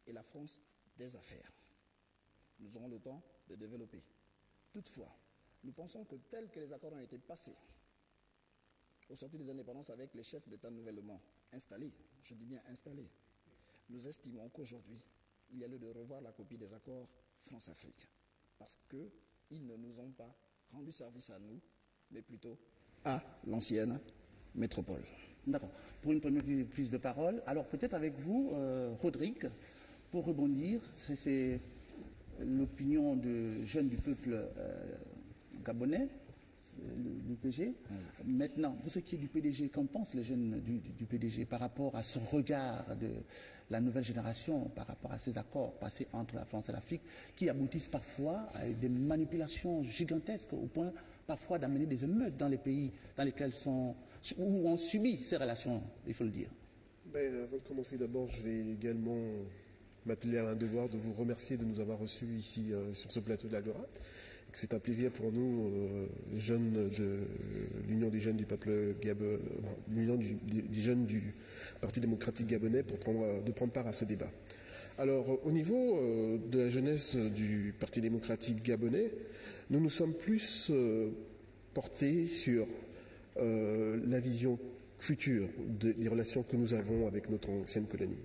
et la France des affaires. Nous aurons le temps de développer. Toutefois, nous pensons que tels que les accords ont été passés au sortir des indépendances avec les chefs d'État nouvellement installés, je dis bien installés, nous estimons qu'aujourd'hui, il y a lieu de revoir la copie des accords France-Afrique, parce qu'ils ne nous ont pas rendu service à nous, mais plutôt à l'ancienne métropole. D'accord. Pour une première prise de parole, alors peut-être avec vous, Rodrigue, pour rebondir, c'est l'opinion de jeunes du peuple gabonais, l'UPG. Maintenant, pour ce qui est du PDG, qu'en pensent les jeunes du PDG par rapport à ce regard de la nouvelle génération, par rapport à ces accords passés entre la France et l'Afrique, qui aboutissent parfois à des manipulations gigantesques, au point parfois d'amener des émeutes dans les pays dans lesquels où on subit ces relations, il faut le dire. Avant de commencer, d'abord, je vais également m'atteler à un devoir de vous remercier de nous avoir reçus ici sur ce plateau de l'Agora. C'est un plaisir pour nous, jeunes de l'Union des jeunes du peuple gabonais, l'Union des jeunes du Parti démocratique gabonais, de prendre part à ce débat. Alors, au niveau de la jeunesse du Parti démocratique gabonais, nous nous sommes plus portés sur la vision future des relations que nous avons avec notre ancienne colonie.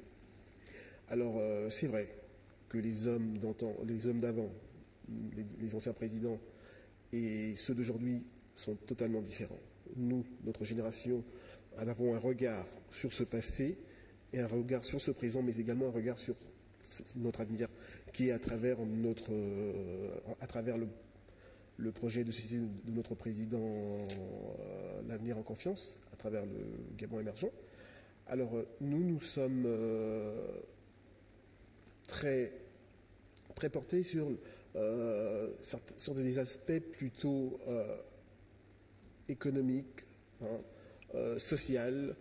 Alors, c'est vrai que les hommes d'avant, les anciens présidents et ceux d'aujourd'hui sont totalement différents. Nous, notre génération, avons un regard sur ce passé et un regard sur ce présent, mais également un regard sur notre avenir, qui est à travers le projet de société de notre président, l'avenir en confiance, à travers le Gabon émergent. Alors, nous sommes très portés sur des aspects plutôt économiques, social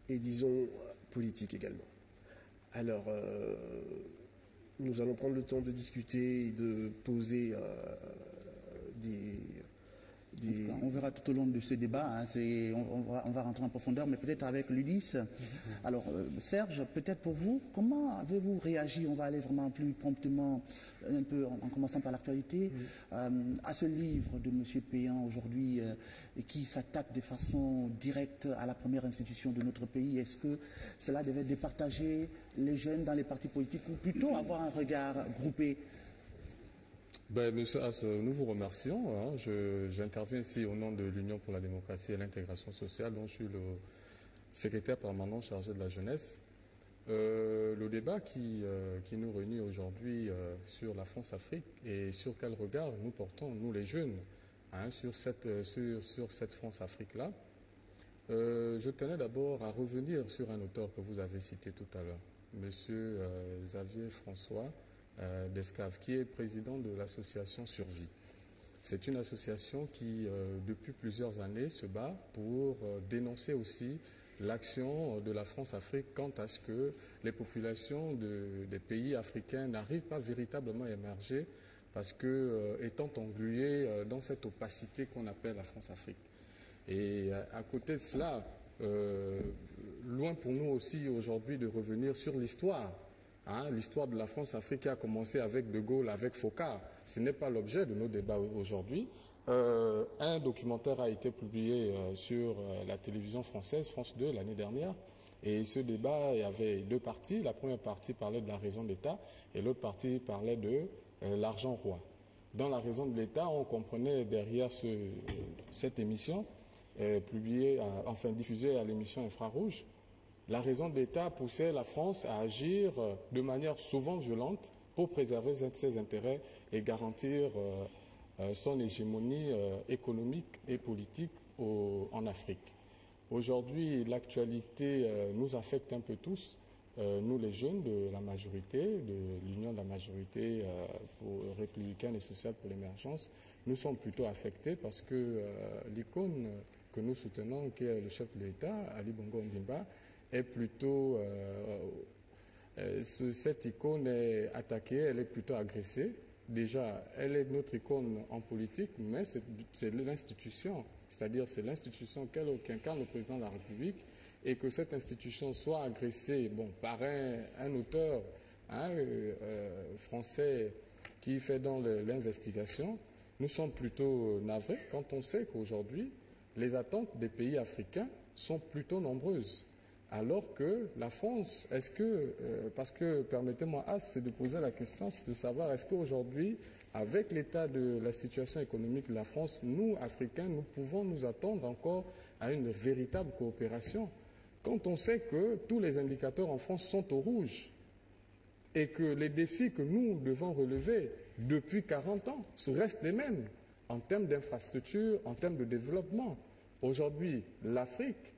et disons politiques également. Alors, nous allons prendre le temps de discuter et de poser On verra tout au long de ce débat, hein, on va rentrer en profondeur, mais peut-être avec l'UDIS. Alors, Serge, peut-être pour vous, comment avez-vous réagi? On va aller vraiment plus promptement, un peu en commençant par l'actualité, à ce livre de M. Péan aujourd'hui, qui s'attaque de façon directe à la première institution de notre pays. Est-ce que cela devait départager les jeunes dans les partis politiques ou plutôt avoir un regard groupé? Monsieur Haas, nous vous remercions. J'interviens ici au nom de l'Union pour la démocratie et l'intégration sociale, dont je suis le secrétaire permanent chargé de la jeunesse. Le débat qui nous réunit aujourd'hui sur la France-Afrique et sur quel regard nous portons, nous les jeunes, sur cette France-Afrique-là. Je tenais d'abord à revenir sur un auteur que vous avez cité tout à l'heure, Monsieur Xavier François Descaves, qui est président de l'association Survie. C'est une association qui, depuis plusieurs années, se bat pour dénoncer aussi l'action de la France-Afrique quant à ce que les populations des pays africains n'arrivent pas véritablement à émerger parce que, étant engluées dans cette opacité qu'on appelle la France-Afrique. Et à côté de cela, loin pour nous aussi aujourd'hui de revenir sur l'histoire. L'histoire de la France-Afrique qui a commencé avec De Gaulle, avec Foccart, ce n'est pas l'objet de nos débats aujourd'hui. Un documentaire a été publié sur la télévision française, France 2, l'année dernière. Et ce débat, il y avait deux parties. La première partie parlait de la raison d'État et l'autre partie parlait de l'argent roi. Dans la raison de l'État, on comprenait derrière cette émission, diffusée à l'émission Infrarouge, la raison de l'État poussait la France à agir de manière souvent violente pour préserver ses intérêts et garantir son hégémonie économique et politique en Afrique. Aujourd'hui, l'actualité nous affecte un peu tous, nous les jeunes de la majorité, de l'Union de la majorité républicaine et sociale pour l'émergence, nous sommes plutôt affectés parce que l'icône que nous soutenons, qui est le chef de l'État, Ali Bongo Ondimba, est plutôt, cette icône est attaquée, elle est plutôt agressée. Déjà, elle est notre icône en politique, mais c'est l'institution, c'est-à-dire c'est l'institution qu'incarne le président de la République, et que cette institution soit agressée par un auteur français qui fait dans l'investigation, nous sommes plutôt navrés quand on sait qu'aujourd'hui, les attentes des pays africains sont plutôt nombreuses. Alors que la France, est-ce que, parce que, permettez-moi, c'est de poser la question, c'est de savoir, est-ce qu'aujourd'hui, avec l'état de la situation économique de la France, nous, Africains, nous pouvons nous attendre encore à une véritable coopération quand on sait que tous les indicateurs en France sont au rouge et que les défis que nous devons relever depuis 40 ans restent les mêmes en termes d'infrastructures, en termes de développement. Aujourd'hui, l'Afrique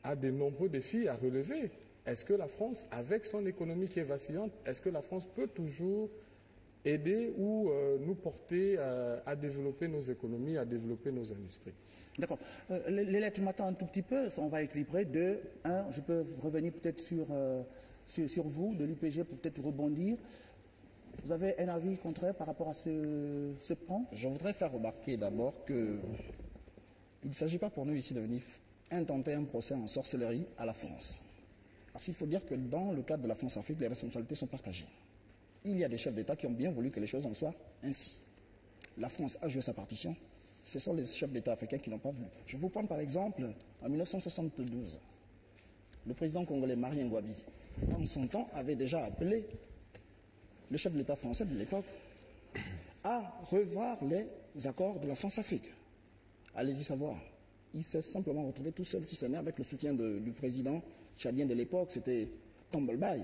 a de nombreux défis à relever. Est-ce que la France, avec son économie qui est vacillante, est-ce que la France peut toujours aider ou nous porter à développer nos économies, à développer nos industries? D'accord. Les lettres m'attendent un tout petit peu, on va équilibrer. Je peux revenir peut-être sur vous, de l'UPG, pour peut-être rebondir. Vous avez un avis contraire par rapport à ce point? Je voudrais faire remarquer d'abord qu'il ne s'agit pas pour nous ici de venir intenter un procès en sorcellerie à la France. Parce qu'il faut dire que dans le cadre de la France-Afrique, les responsabilités sont partagées. Il y a des chefs d'État qui ont bien voulu que les choses en soient ainsi. La France a joué sa partition. Ce sont les chefs d'État africains qui n'ont pas voulu. Je vous prends par exemple, en 1972, le président congolais Marien Ngouabi, en son temps, avait déjà appelé le chef de l'État français de l'époque à revoir les accords de la France-Afrique. Allez-y savoir. Il s'est simplement retrouvé tout seul, si ce n'est avec le soutien du président tchadien de l'époque, c'était Tombolbaï.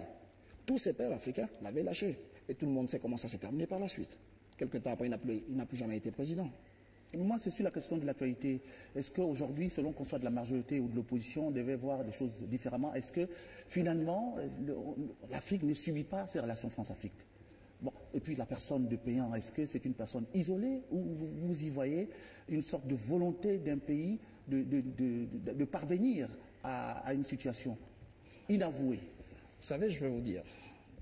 Tous ses pairs africains l'avaient lâché. Et tout le monde sait comment ça s'est terminé par la suite. Quelque temps après, il n'a plus jamais été président. Moi, c'est sur la question de l'actualité. Est-ce qu'aujourd'hui, selon qu'on soit de la majorité ou de l'opposition, on devait voir des choses différemment? Est-ce que, finalement, l'Afrique ne subit pas ces relations France-Afrique? Bon, et puis la personne de Péan, est-ce que c'est une personne isolée ou vous y voyez une sorte de volonté d'un pays de parvenir à une situation inavouée? Vous savez, je vais vous dire,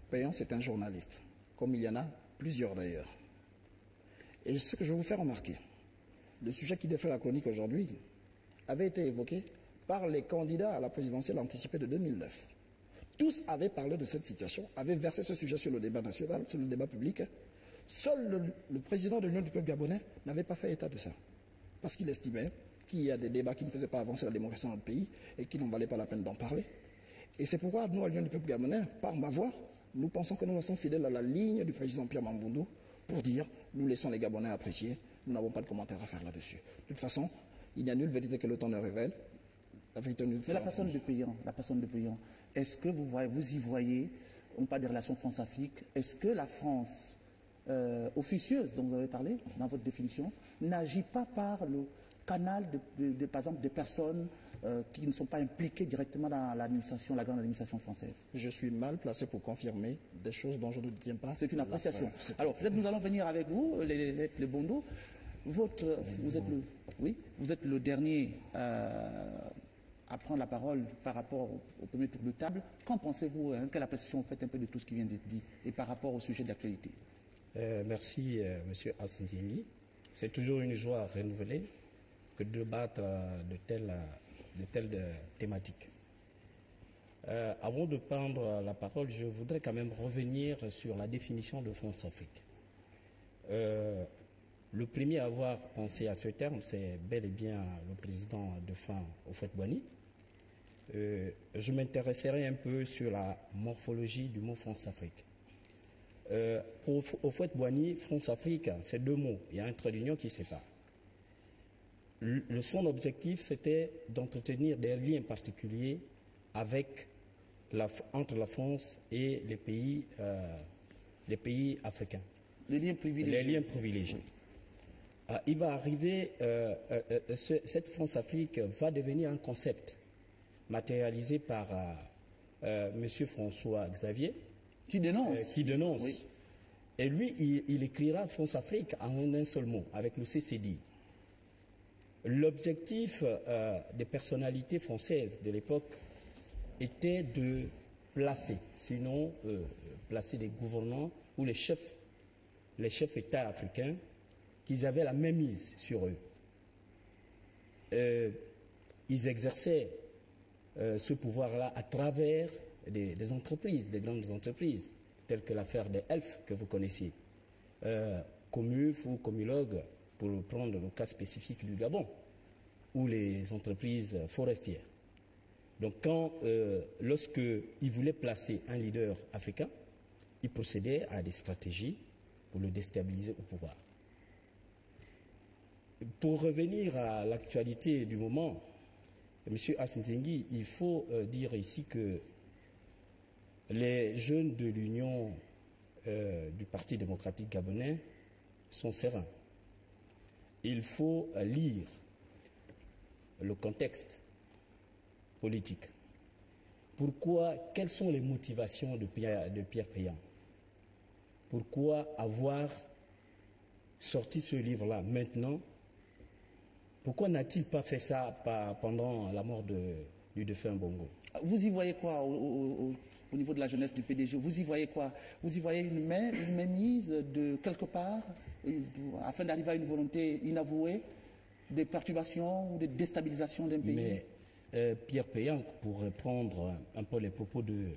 Péan, c'est un journaliste, comme il y en a plusieurs d'ailleurs. Et ce que je vais vous faire remarquer, le sujet qui défait la chronique aujourd'hui avait été évoqué par les candidats à la présidentielle anticipée de 2009. Tous avaient parlé de cette situation, avaient versé ce sujet sur le débat national, sur le débat public. Seul le président de l'Union du peuple gabonais n'avait pas fait état de ça. Parce qu'il estimait qu'il y a des débats qui ne faisaient pas avancer la démocratie dans notre pays et qu'il n'en valait pas la peine d'en parler. Et c'est pourquoi nous, à l'Union du peuple gabonais, par ma voix, nous pensons que nous restons fidèles à la ligne du président Pierre Mamboundou pour dire nous laissons les Gabonais apprécier, nous n'avons pas de commentaires à faire là-dessus. De toute façon, il n'y a nulle vérité que le temps ne révèle. La vérité ne Mais la personne de Péan, est-ce que vous y voyez, on parle des relations France-Afrique, est-ce que la France officieuse dont vous avez parlé dans votre définition n'agit pas par le canal par exemple des personnes qui ne sont pas impliquées directement dans l'administration, la grande administration française? Je suis mal placé pour confirmer des choses dont je ne tiens pas. C'est une appréciation. Alors peut-être nous allons venir avec vous, les Bondo. Vous êtes le dernier à prendre la parole par rapport au premier tour de table. Qu'en pensez-vous? Quelle appréciation vous faites un peu de tout ce qui vient d'être dit et par rapport au sujet de l'actualité? Merci, M. Assinzini. C'est toujours une joie renouvelée que de débattre de telles thématiques. Avant de prendre la parole, je voudrais quand même revenir sur la définition de France-Afrique. Le premier à avoir pensé à ce terme, c'est bel et bien le président de fin Houphouët-Boigny. Je m'intéresserai un peu sur la morphologie du mot France-Afrique. Pour Houphouët-Boigny, France-Afrique, c'est deux mots. Il y a un trait d'union qui sépare. Son objectif, c'était d'entretenir des liens particuliers entre la France et les pays africains. Les liens privilégiés. Les liens privilégiés. Il va arriver, cette France-Afrique va devenir un concept matérialisé par M. François Xavier, qui dénonce. Oui. Et lui, il écrira France-Afrique en un seul mot, avec le CCD. L'objectif des personnalités françaises de l'époque était de placer, sinon placer des gouvernants ou les chefs États africains, qu'ils avaient la même mise sur eux. Ils exerçaient ce pouvoir-là à travers des entreprises, des grandes entreprises. telles que l'affaire des Elfes que vous connaissiez, Comuf ou Comulog, pour prendre le cas spécifique du Gabon, ou les entreprises forestières. Donc lorsqu'ils voulaient placer un leader africain, ils procédaient à des stratégies pour le déstabiliser au pouvoir. Pour revenir à l'actualité du moment, M. Assinzengi, il faut dire ici que les jeunes de l'Union du Parti démocratique gabonais sont sereins. Il faut lire le contexte politique. Pourquoi, quelles sont les motivations de Pierre Péan? Pourquoi avoir sorti ce livre-là maintenant? Pourquoi n'a-t-il pas fait ça pendant la mort du défunt Bongo? Vous y voyez quoi au niveau de la jeunesse du PDG? Vous y voyez quoi? Vous y voyez une mainmise de quelque part afin d'arriver à une volonté inavouée de perturbation ou de déstabilisation d'un pays? Mais Pierre Péan, pour reprendre un peu les propos de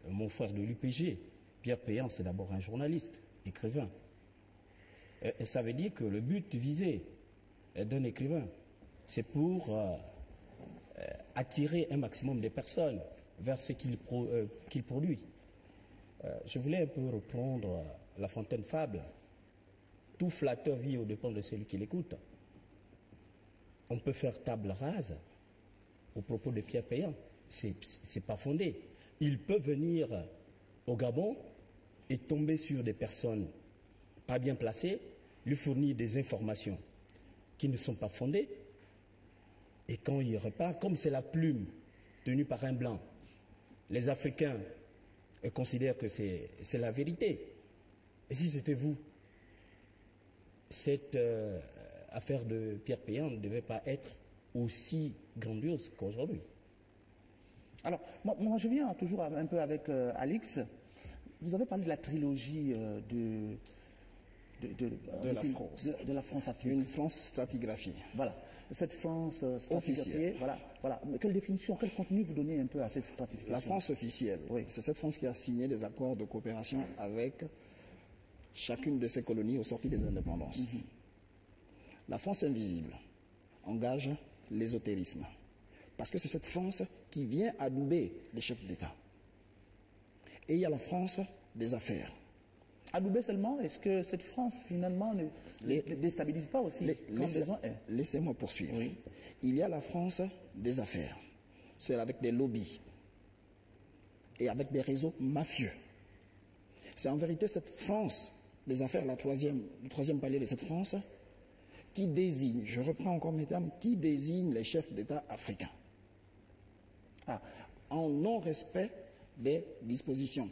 mon frère de l'UPG, Pierre Péan, c'est d'abord un journaliste, écrivain. Et ça veut dire que le but visé d'un écrivain, c'est pour attirer un maximum de personnes vers ce qu'il produit. Je voulais un peu reprendre La Fontaine fable. Tout flatteur vit aux dépens de celui qui l'écoute. On peut faire table rase au propos de Pierre Péan. C'est pas fondé. Il peut venir au Gabon et tomber sur des personnes pas bien placées, lui fournir des informations qui ne sont pas fondées. Et quand il repart, comme c'est la plume tenue par un blanc, les Africains considèrent que c'est la vérité. Et si c'était vous, cette affaire de Pierre Péan ne devait pas être aussi grandiose qu'aujourd'hui. Alors, moi, je viens toujours un peu avec Alix. Vous avez parlé de la trilogie de la France-Afrique. Une France stratigraphiée. Voilà. Cette France stratigraphiée, voilà. Mais quelle définition, quel contenu vous donnez un peu à cette stratification? La France officielle, oui. C'est cette France qui a signé des accords de coopération avec chacune de ses colonies au sortir des indépendances. La France invisible engage l'ésotérisme. Parce que c'est cette France qui vient adouber les chefs d'État. Et il y a la France des affaires. Adouber seulement, est-ce que cette France, finalement, ne déstabilise pas aussi Laissez-moi poursuivre. Oui. Il y a la France des affaires. C'est avec des lobbies et avec des réseaux mafieux. C'est en vérité cette France des affaires, le troisième palier de cette France, qui désigne, je reprends encore mes termes, qui désigne les chefs d'État africains. En non-respect des dispositions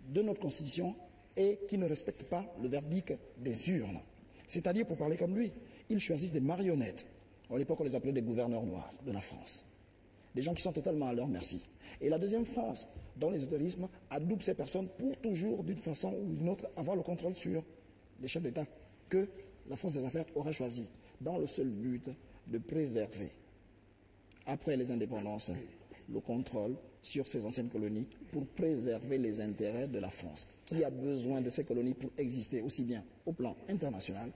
de notre Constitution et qui ne respectent pas le verdict des urnes. C'est-à-dire, pour parler comme lui, ils choisissent des marionnettes. À l'époque, on les appelait des gouverneurs noirs de la France. Des gens qui sont totalement à leur merci. Et la deuxième France, dans l'ésotérisme, adoube ces personnes pour toujours, d'une façon ou d'une autre, avoir le contrôle sur les chefs d'État que la France des affaires aurait choisi, dans le seul but de préserver, après les indépendances, le contrôle sur ces anciennes colonies pour préserver les intérêts de la France, qui a besoin de ces colonies pour exister aussi bien au plan international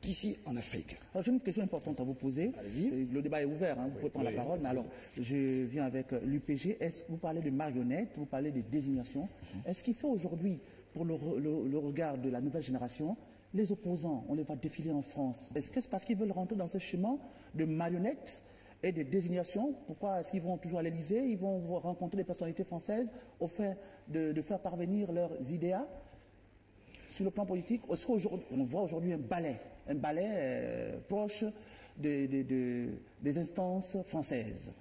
qu'ici en Afrique. Alors j'ai une question importante à vous poser. Allez-y. Le débat est ouvert, vous pouvez prendre la parole, mais alors je viens avec l'UPG. Est-ce que vous parlez de marionnettes, vous parlez de désignation? Est-ce qu'il faut aujourd'hui, pour le regard de la nouvelle génération, les opposants, on les voit défiler en France? Est-ce que c'est parce qu'ils veulent rentrer dans ce chemin de marionnettes et de désignation? Pourquoi est-ce qu'ils vont toujours à l'Élysée? Ils vont rencontrer des personnalités françaises au fait de faire parvenir leurs idéas sur le plan politique? Est-ce qu'aujourd'hui, on voit aujourd'hui un balai proche des instances françaises?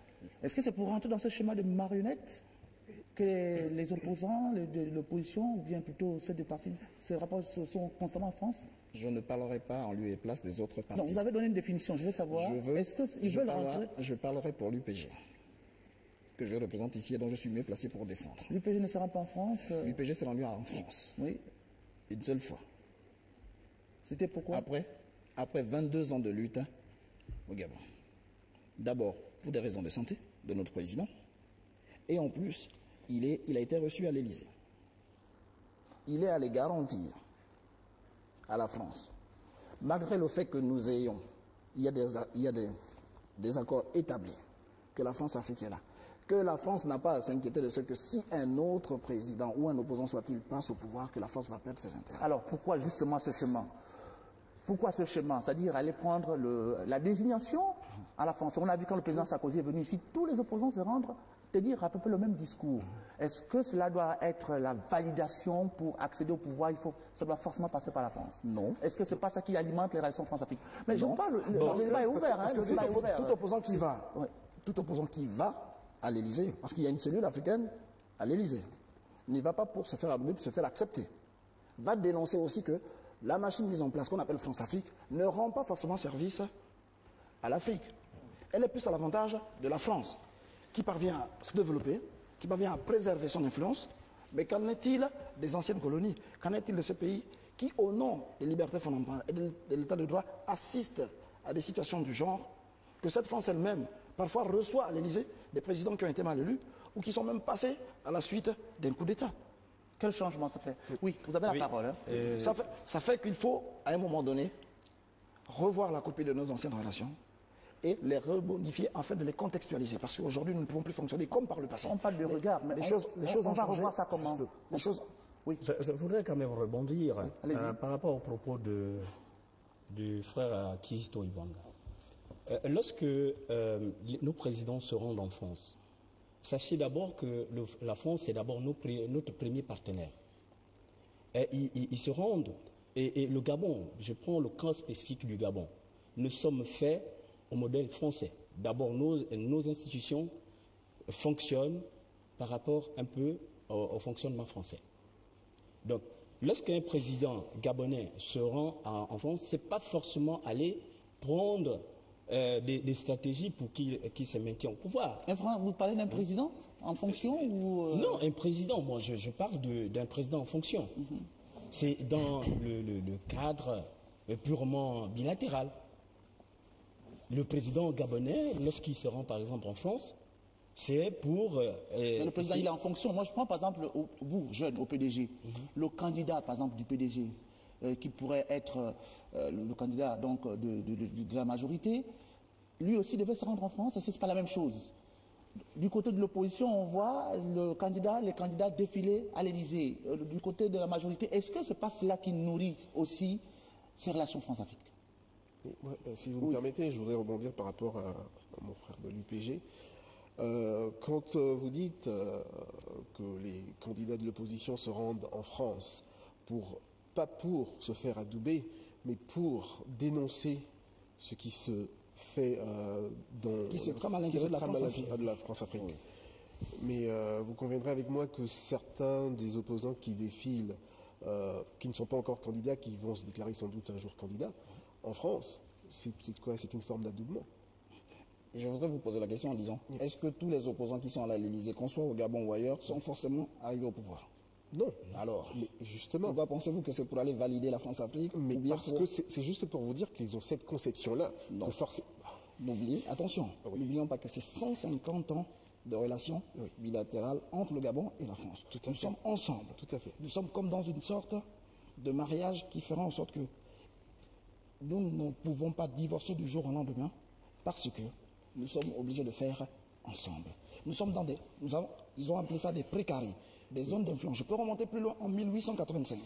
Est-ce que c'est pour rentrer dans ce schéma de marionnettes que les opposants de l'opposition, ou bien plutôt ceux des partis, ces rapports sont constamment en France? Je ne parlerai pas en lieu et place des autres partis. Non, vous avez donné une définition, je veux savoir. Est-ce qu'ils veulent rentrer? Je parlerai pour l'UPG, que je représente ici et dont je suis mieux placé pour défendre. L'UPG ne sera pas en France? L'UPG s'est rendu en France. Oui. Une seule fois. C'était pourquoi? Après 22 ans de lutte au Gabon. D'abord, pour des raisons de santé de notre président. Et en plus, il a été reçu à l'Élysée. il est à les garantir à la France, malgré le fait que nous ayons, il y a des accords établis, que la France-Afrique est là, que la France n'a pas à s'inquiéter de ce que si un autre président ou un opposant soit-il passe au pouvoir, que la France va perdre ses intérêts. Alors pourquoi justement ce chemin? Pourquoi ce chemin? C'est-à-dire aller prendre la désignation à la France. On a vu quand le président Sarkozy est venu ici, tous les opposants se rendre, te dire à peu près le même discours. Est-ce que cela doit être la validation pour accéder au pouvoir? Ça doit forcément passer par la France. Non. Est-ce que ce n'est pas ça qui alimente les relations France-Afrique? Mais non. je parle, le débat est ouvert. Parce que tout opposant qui va, tout opposant qui va à l'Élysée, parce qu'il y a une cellule africaine à l'Élysée, n'y va pas pour se faire adouber, pour se faire accepter. Va dénoncer aussi que la machine mise en place, qu'on appelle France-Afrique, ne rend pas forcément service à l'Afrique. Elle est plus à l'avantage de la France, qui parvient à se développer, qui parvient à préserver son influence. Mais qu'en est-il des anciennes colonies? Qu'en est-il de ces pays qui, au nom des libertés fondamentales et de l'état de droit, assistent à des situations du genre que cette France elle-même, parfois, reçoit à l'Élysée des présidents qui ont été mal élus ou qui sont même passés à la suite d'un coup d'État? Quel changement ça fait? Oui, vous avez la parole. Hein. Ça fait qu'il faut, à un moment donné, revoir la copie de nos anciennes relations et les rebonifier afin de les contextualiser. Parce qu'aujourd'hui, nous ne pouvons plus fonctionner comme par le passé. On parle de regard, mais on va revoir ça comment? Les choses... Oui. Je voudrais quand même rebondir par rapport au propos du frère Kizito Ibanga. Lorsque nos présidents se rendent en France, sachez d'abord que la France est d'abord notre premier partenaire. Ils se rendent, et le Gabon, je prends le cas spécifique du Gabon, nous sommes faits au modèle français. D'abord, nos institutions fonctionnent par rapport un peu au fonctionnement français. Donc, lorsqu'un président gabonais se rend en France, ce n'est pas forcément aller prendre des stratégies pour qu'il se maintienne au pouvoir. Vous parlez d'un président en fonction ou Non, un président, moi je parle d'un président en fonction. C'est dans le cadre purement bilatéral. Le président gabonais, lorsqu'il se rend par exemple en France, c'est pour... le président, il est en fonction. Moi, je prends par exemple, vous, jeune, au PDG, le candidat, par exemple, du PDG, qui pourrait être le candidat donc, de la majorité, lui aussi devait se rendre en France. Est-ce que ce n'est pas la même chose? Du côté de l'opposition, on voit les candidats défiler à l'Élysée. Du côté de la majorité, est-ce que ce n'est pas cela qui nourrit aussi ces relations France-Afrique? Si vous me permettez, je voudrais rebondir par rapport à mon frère de l'UPG. Quand vous dites que les candidats de l'opposition se rendent en France pas pour se faire adouber, mais pour dénoncer ce qui se fait de la France-Afrique. Oui. Mais vous conviendrez avec moi que certains des opposants qui défilent, qui ne sont pas encore candidats, qui vont se déclarer sans doute un jour candidats, en France, c'est quoi? C'est une forme d'adoubement. Et je voudrais vous poser la question en disant, est-ce que tous les opposants qui sont à l'Élysée, qu'on soit au Gabon ou ailleurs, sont forcément arrivés au pouvoir? Non. Alors, mais justement. Pourquoi pensez-vous que c'est pour aller valider la France-Afrique? Mais parce que c'est juste pour vous dire qu'ils ont cette conception-là. Non. Attention, n'oublions pas que c'est 150 ans de relations bilatérales entre le Gabon et la France. Nous sommes ensemble. Tout à fait. Nous sommes comme dans une sorte de mariage qui fera en sorte que nous ne pouvons pas divorcer du jour au lendemain parce que nous sommes obligés de faire ensemble. Nous sommes dans ils ont appelé ça des précarés, des zones d'influence. Je peux remonter plus loin en 1885.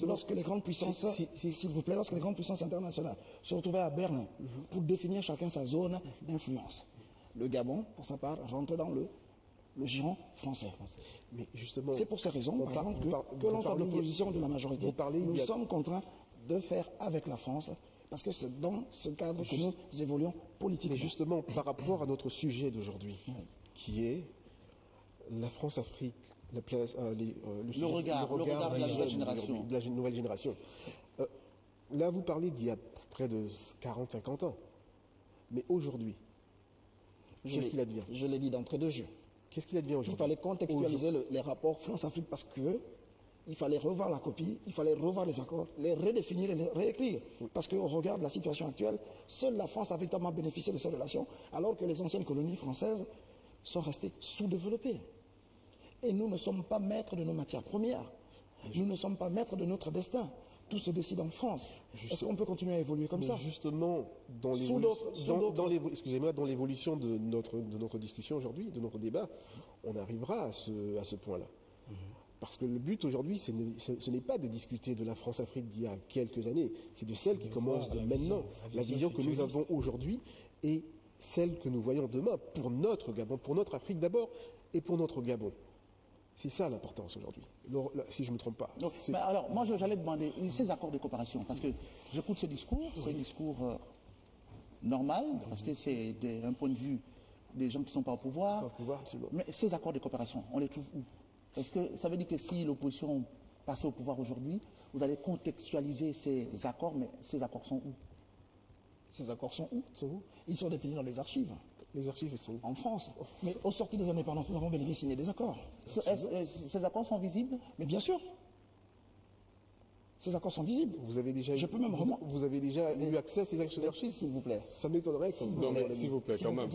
Lorsque les grandes puissances, s'il vous plaît, lorsque les grandes puissances internationales se retrouvaient à Berlin pour définir chacun sa zone d'influence. Le Gabon, pour sa part, rentrait dans le giron français. Mais justement, c'est pour ces raisons, par exemple, que l'on soit de l'opposition ou de la majorité, nous sommes contraints de faire avec la France, parce que c'est dans ce cadre que nous évoluons politiquement. Mais justement, par rapport à notre sujet d'aujourd'hui, qui est la France-Afrique, le regard de la nouvelle génération. Là, vous parlez d'il y a près de 40-50 ans. Mais aujourd'hui, qu'est-ce qu'il advient? Je l'ai dit d'entrée de jeu. Qu'est-ce qu'il advient aujourd'hui? Il fallait contextualiser les rapports France-Afrique parce qu'il fallait revoir la copie, il fallait revoir les accords, les redéfinir et les réécrire. Oui. Parce qu'au regard de la situation actuelle, seule la France a véritablement bénéficié de ces relations, alors que les anciennes colonies françaises sont restées sous-développées. Et nous ne sommes pas maîtres de nos matières premières. Nous ne sommes pas maîtres de notre destin. Tout se décide en France. Est-ce qu'on peut continuer à évoluer comme ça? Justement, dans l'évolution de notre discussion aujourd'hui, de notre débat, on arrivera à ce point-là. Parce que le but aujourd'hui, ce n'est pas de discuter de la France-Afrique d'il y a quelques années, c'est de celle qui commence de maintenant. La vision que nous avons aujourd'hui et celle que nous voyons demain pour notre Gabon, pour notre Afrique d'abord et pour notre Gabon. C'est ça l'importance aujourd'hui, si je ne me trompe pas. Donc, mais alors, moi, j'allais demander ces accords de coopération, parce que j'écoute ce discours, c'est un discours normal, parce que c'est d'un point de vue des gens qui ne sont pas au pouvoir. Mais ces accords de coopération, on les trouve où? Est-ce que ça veut dire que si l'opposition passait au pouvoir aujourd'hui, vous allez contextualiser ces accords, mais ces accords sont où? Ces accords sont où? Ils sont définis dans les archives. Les archives sont en France. Mais au sortir des indépendances, nous avons bel et bien signé des accords. Ces accords sont visibles? Mais bien sûr. Ces accords sont visibles. Vous avez déjà eu accès à ces archives, s'il vous plaît. Ça m'étonnerait. S'il vous plaît, quand même.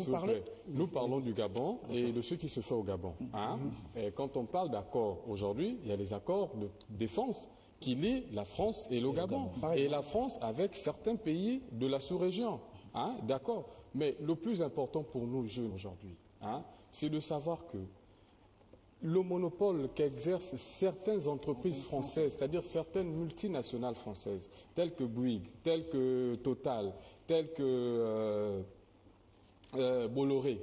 Nous parlons du Gabon et de ce qui se fait au Gabon. Hein? Et quand on parle d'accords aujourd'hui, il y a les accords de défense qui lient la France et le Gabon. Et la France avec certains pays de la sous-région. Hein? D'accord. Mais le plus important pour nous jeunes aujourd'hui, hein, c'est de savoir que le monopole qu'exercent certaines entreprises françaises, c'est-à-dire certaines multinationales françaises, telles que Bouygues, telles que Total, telles que Bolloré,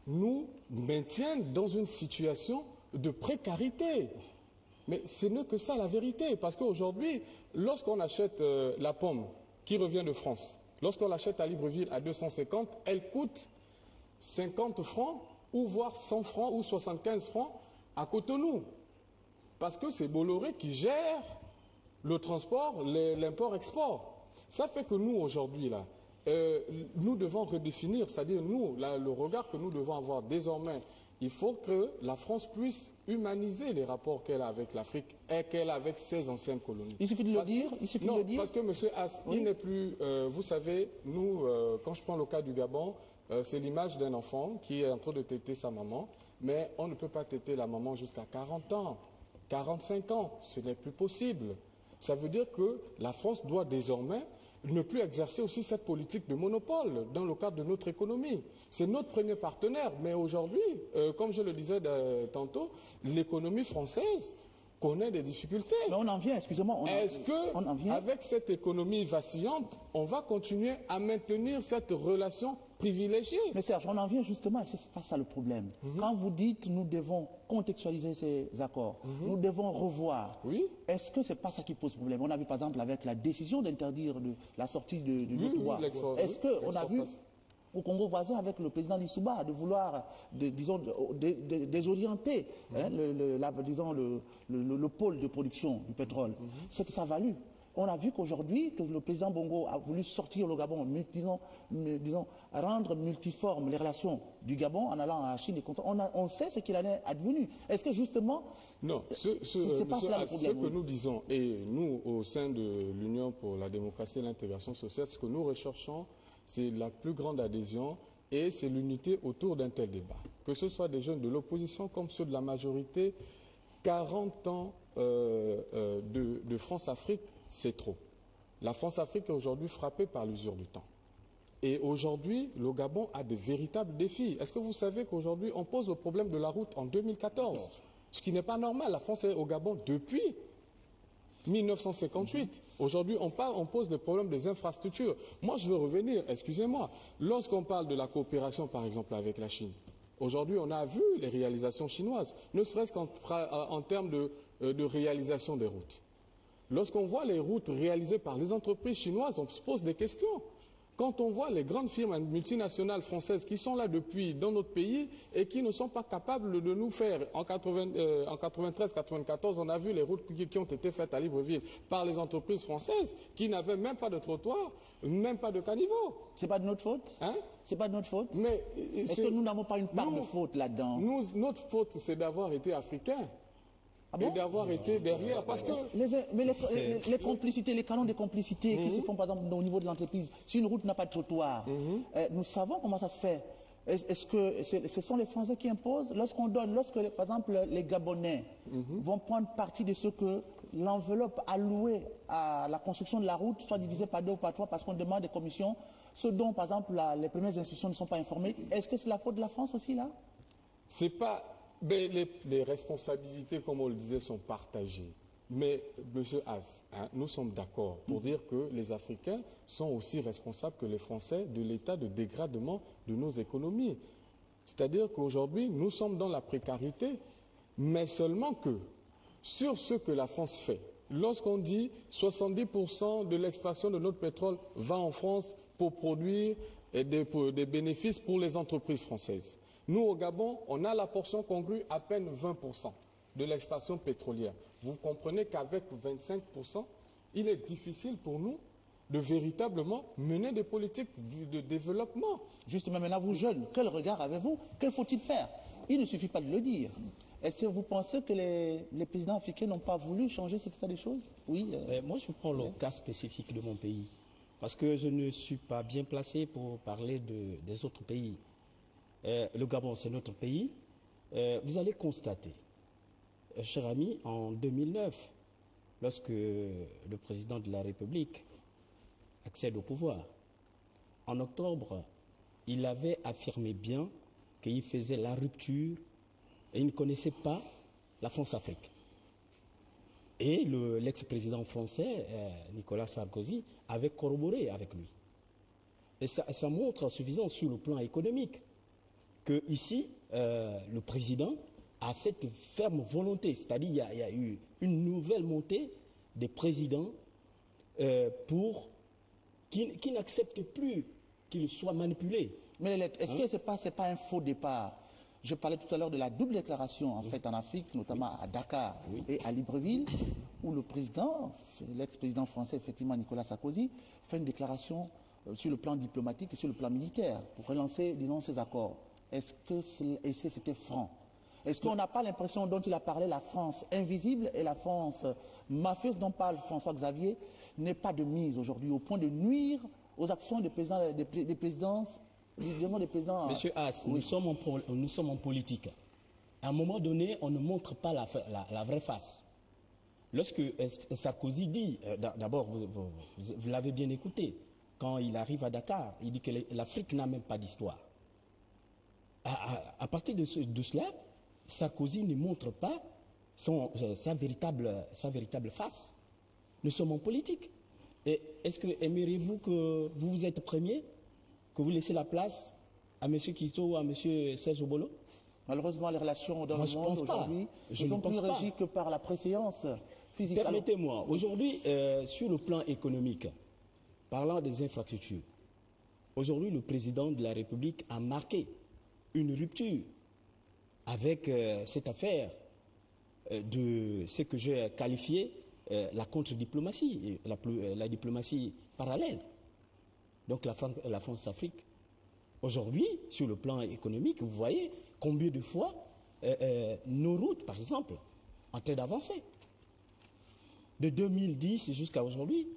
nous maintiennent dans une situation de précarité. Mais ce n'est que ça la vérité, parce qu'aujourd'hui, lorsqu'on achète la pomme qui revient de France, lorsqu'on l'achète à Libreville à 250, elle coûte 50 francs ou voire 100 francs ou 75 francs à Cotonou. Parce que c'est Bolloré qui gère le transport, l'import-export. Ça fait que nous, aujourd'hui, là, nous devons redéfinir, c'est-à-dire nous, là, le regard que nous devons avoir désormais, il faut que la France puisse humaniser les rapports qu'elle a avec l'Afrique et qu'elle a avec ses anciennes colonies. Il suffit de le dire. Parce que M. As, il n'est plus... vous savez, nous, quand je prends le cas du Gabon, c'est l'image d'un enfant qui est en train de téter sa maman, mais on ne peut pas téter la maman jusqu'à 40 ans, 45 ans. Ce n'est plus possible. Ça veut dire que la France doit désormais ne plus exercer aussi cette politique de monopole dans le cadre de notre économie. C'est notre premier partenaire, mais aujourd'hui, comme je le disais tantôt, l'économie française connaît des difficultés. Mais on en vient, excusez-moi. Est-ce qu'avec cette économie vacillante, on va continuer à maintenir cette relation privilégiée? Mais Serge, on en vient justement, c'est pas ça le problème. Quand vous dites nous devons contextualiser ces accords, nous devons revoir, est-ce que c'est pas ça qui pose problème? On a vu par exemple avec la décision d'interdire la sortie de Touba. Est-ce qu'on a vu au Congo voisin avec le président Lissouba de vouloir, désorienter le pôle de production du pétrole? C'est que ça a valu. On a vu qu'aujourd'hui, que le président Bongo a voulu sortir le Gabon, disons, rendre multiformes les relations du Gabon en allant à la Chine et comme ça. On sait ce qu'il en est advenu. Est-ce que justement... Non, ce que nous disons, et nous, au sein de l'Union pour la démocratie et l'intégration sociale, ce que nous recherchons, c'est la plus grande adhésion et c'est l'unité autour d'un tel débat. Que ce soit des jeunes de l'opposition comme ceux de la majorité, 40 ans de France-Afrique, c'est trop. La France-Afrique est aujourd'hui frappée par l'usure du temps. Et aujourd'hui, le Gabon a de véritables défis. Est-ce que vous savez qu'aujourd'hui, on pose le problème de la route en 2014? Ce qui n'est pas normal. La France est au Gabon depuis 1958. Aujourd'hui, on pose le problème des infrastructures. Moi, je veux revenir, excusez-moi, lorsqu'on parle de la coopération, par exemple, avec la Chine, aujourd'hui, on a vu les réalisations chinoises, ne serait-ce qu'en termes de réalisation des routes. Lorsqu'on voit les routes réalisées par les entreprises chinoises, on se pose des questions. Quand on voit les grandes firmes multinationales françaises qui sont là depuis dans notre pays et qui ne sont pas capables de nous faire, en 93-94, on a vu les routes qui ont été faites à Libreville par les entreprises françaises qui n'avaient même pas de trottoir, même pas de caniveau. C'est pas de notre faute? Hein? C'est pas de notre faute? Mais est-ce que nous n'avons pas une part de faute là-dedans? Notre faute, c'est d'avoir été africains. Ah bon? Et d'avoir été derrière, parce que... les complicités, les canons de complicité qui se font par exemple au niveau de l'entreprise, si une route n'a pas de trottoir, nous savons comment ça se fait. Est-ce que ce sont les Français qui imposent? Lorsque, par exemple, les Gabonais vont prendre partie de ce que l'enveloppe allouée à la construction de la route soit divisée par 2 ou par 3 parce qu'on demande des commissions, ce dont, par exemple, les premières institutions ne sont pas informées, est-ce que c'est la faute de la France aussi, là? C'est pas... Mais les responsabilités, comme on le disait, sont partagées. Mais, M. Haas, hein, nous sommes d'accord pour dire que les Africains sont aussi responsables que les Français de l'état de dégradement de nos économies. C'est-à-dire qu'aujourd'hui, nous sommes dans la précarité, mais seulement que sur ce que la France fait, lorsqu'on dit 70% de l'extraction de notre pétrole va en France pour produire des bénéfices pour les entreprises françaises. Nous, au Gabon, on a la portion congrue à peine 20% de l'extraction pétrolière. Vous comprenez qu'avec 25%, il est difficile pour nous de véritablement mener des politiques de développement. Justement, maintenant, vous jeunes, quel regard avez-vous? Que faut-il faire? Il ne suffit pas de le dire. Est-ce que vous pensez que les présidents africains n'ont pas voulu changer cet état des choses? Oui. Moi, je prends le cas spécifique de mon pays, parce que je ne suis pas bien placé pour parler des autres pays. Le Gabon, c'est notre pays. Vous allez constater, cher ami, en 2009, lorsque le président de la République accède au pouvoir, en octobre, il avait affirmé bien qu'il faisait la rupture et il ne connaissait pas la France-Afrique. Et l'ex-président français, Nicolas Sarkozy, avait corroboré avec lui. Et ça montre suffisant sur le plan économique que ici, le président a cette ferme volonté, c'est-à-dire il y a eu une nouvelle montée des présidents qui n'acceptent plus qu'ils soient manipulés. Mais est-ce que ce n'est pas un faux départ? Je parlais tout à l'heure de la double déclaration en fait en Afrique, notamment à Dakar et à Libreville, où le président, l'ex-président français, effectivement Nicolas Sarkozy, fait une déclaration sur le plan diplomatique et sur le plan militaire pour relancer, disons, ces accords. Est-ce que c'était franc? Est-ce qu'on n'a pas l'impression dont il a parlé, la France invisible et la France mafieuse dont parle François Xavier, n'est pas de mise aujourd'hui au point de nuire aux actions des présidents. Monsieur Haas, nous sommes en politique. À un moment donné, on ne montre pas la vraie face. Lorsque Sarkozy dit, d'abord, vous l'avez bien écouté, quand il arrive à Dakar, il dit que l'Afrique n'a même pas d'histoire. À partir de cela, Sarkozy ne montre pas sa véritable face. Nous sommes en politique. Et est-ce que aimeriez-vous que vous êtes premier, que vous laissez la place à M. Kisto ou à M. Serge Obolo? Malheureusement, les relations dans le monde aujourd'hui ne sont plus régies que par la préséance physique. Permettez-moi, aujourd'hui, sur le plan économique, parlant des infrastructures, aujourd'hui, le président de la République a marqué une rupture avec cette affaire de ce que j'ai qualifié la contre-diplomatie, la diplomatie parallèle. Donc la France-Afrique. Aujourd'hui, sur le plan économique, vous voyez combien de fois nos routes, par exemple, en train d'avancer. De 2010 jusqu'à aujourd'hui,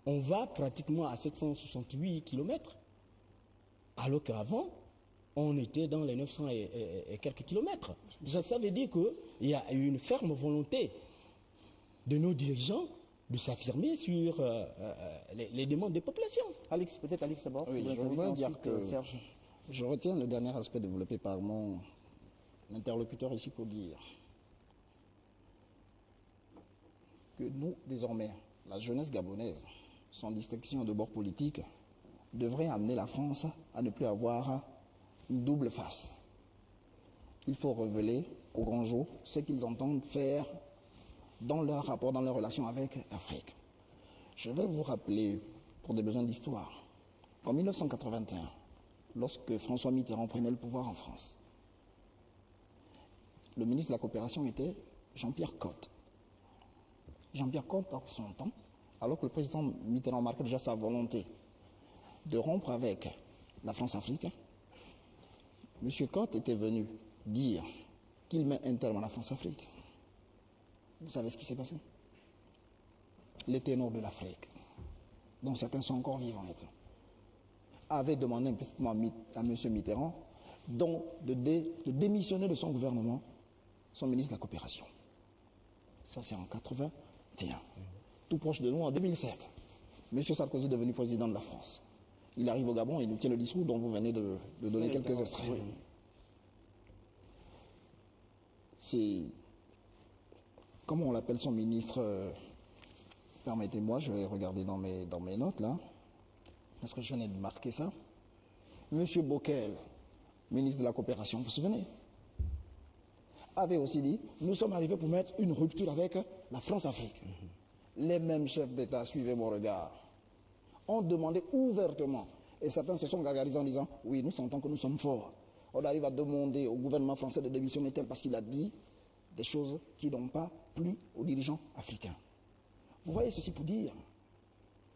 on va pratiquement à 768 km, alors qu'avant, on était dans les 900 et quelques kilomètres. Ça veut dire qu'il y a une ferme volonté de nos dirigeants de s'affirmer sur les demandes des populations. Alex, peut-être Alex d'abord. Oui, je voudrais dire que Serge, je retiens le dernier aspect développé par mon interlocuteur ici pour dire que nous, désormais, la jeunesse gabonaise, sans distinction de bord politique, devrait amener la France à ne plus avoir une double face. Il faut révéler au grand jour ce qu'ils entendent faire dans leur rapport, dans leur relation avec l'Afrique. Je vais vous rappeler, pour des besoins d'histoire, qu'en 1981, lorsque François Mitterrand prenait le pouvoir en France, le ministre de la Coopération était Jean-Pierre Cot. Jean-Pierre Cot, par son temps, alors que le président Mitterrand marquait déjà sa volonté de rompre avec la France-Afrique, M. Cot était venu dire qu'il met un terme à la France-Afrique. Vous savez ce qui s'est passé? Les ténors de l'Afrique, dont certains sont encore vivants, avaient demandé implicitement à M. Mitterrand de démissionner de son gouvernement, son ministre de la coopération. Ça, c'est en 81. Tout proche de nous, en 2007. M. Sarkozy est devenu président de la France. Il arrive au Gabon et il nous tient le discours dont vous venez de donner quelques extraits. C'est... Comment on l'appelle son ministre permettez-moi, je vais regarder dans mes notes, là. Parce que je venais de marquer ça. M. Bockel, ministre de la coopération, vous vous souvenez, avait aussi dit, nous sommes arrivés pour mettre une rupture avec la France-Afrique. Les mêmes chefs d'État, suivez mon regard, ont demandé ouvertement, et certains se sont gargarisés en disant, oui, nous sentons que nous sommes forts. On arrive à demander au gouvernement français de démissionner tel parce qu'il a dit des choses qui n'ont pas plu aux dirigeants africains. Vous voyez ceci pour dire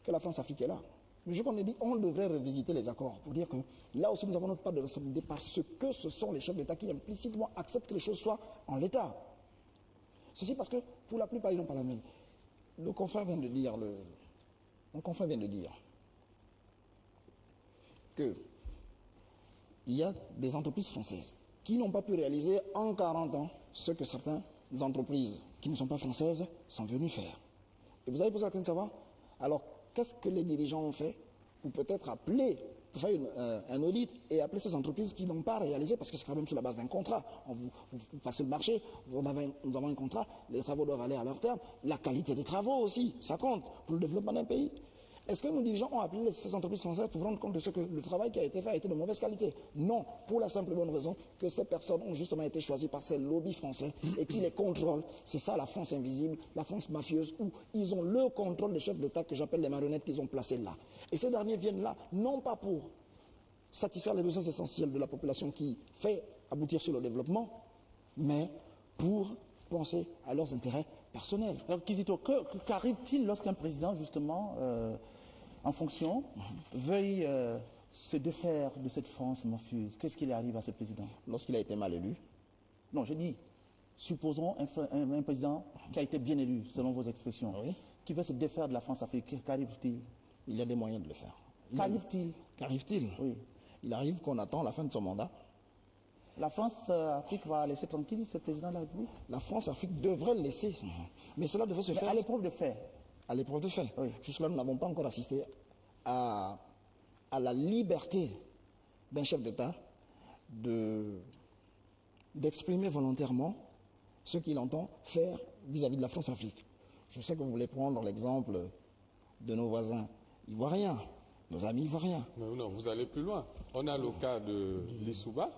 que la France-Afrique est là. Mais je qu'on ait dit, on devrait revisiter les accords pour dire que là aussi nous avons notre part de responsabilité parce que ce sont les chefs d'État qui implicitement acceptent que les choses soient en l'état. Ceci parce que pour la plupart ils n'ont pas la main. Mon confrère vient de dire que il y a des entreprises françaises qui n'ont pas pu réaliser en 40 ans ce que certaines entreprises qui ne sont pas françaises sont venues faire. Et vous avez posé la question de savoir, alors qu'est-ce que les dirigeants ont fait pour peut-être appeler, pour faire un audit et appeler ces entreprises qui n'ont pas réalisé, parce que c'est quand même sur la base d'un contrat. Vous passez le marché, nous avons un contrat, les travaux doivent aller à leur terme, la qualité des travaux aussi, ça compte pour le développement d'un pays. Est-ce que nos dirigeants ont appelé ces entreprises françaises pour rendre compte de ce que le travail qui a été fait a été de mauvaise qualité? Non, pour la simple et bonne raison que ces personnes ont justement été choisies par ces lobbies français et qui les contrôlent. C'est ça la France invisible, la France mafieuse, où ils ont le contrôle des chefs d'État que j'appelle les marionnettes qu'ils ont placées là. Et ces derniers viennent là, non pas pour satisfaire les besoins essentiels de la population qui fait aboutir sur le développement, mais pour penser à leurs intérêts personnels. Alors, Kizito, qu'arrive-t-il lorsqu'un président, justement, en fonction, veuille se défaire de cette France mafieuse? Qu'est-ce qui lui arrive à ce président? Lorsqu'il a été mal élu? Non, je dis, supposons un président qui a été bien élu, selon vos expressions, Oui. qui veut se défaire de la France-Afrique, qu'arrive-t-il? Il y a des moyens de le faire. Qu'arrive-t-il? Qu'arrive-t-il? Oui. Il arrive qu'on attend la fin de son mandat. La France-Afrique va laisser tranquille ce président de la République? La France-Afrique devrait le laisser. Mais cela devrait se faire à l'épreuve de fait. à l'épreuve de fait. Oui. Jusque-là, nous n'avons pas encore assisté à la liberté d'un chef d'État d'exprimer volontairement ce qu'il entend faire vis-à-vis de la France-Afrique. Je sais que vous voulez prendre l'exemple de nos voisins ivoiriens, nos amis ivoiriens. Mais non, vous allez plus loin. On a le cas de Lissouba,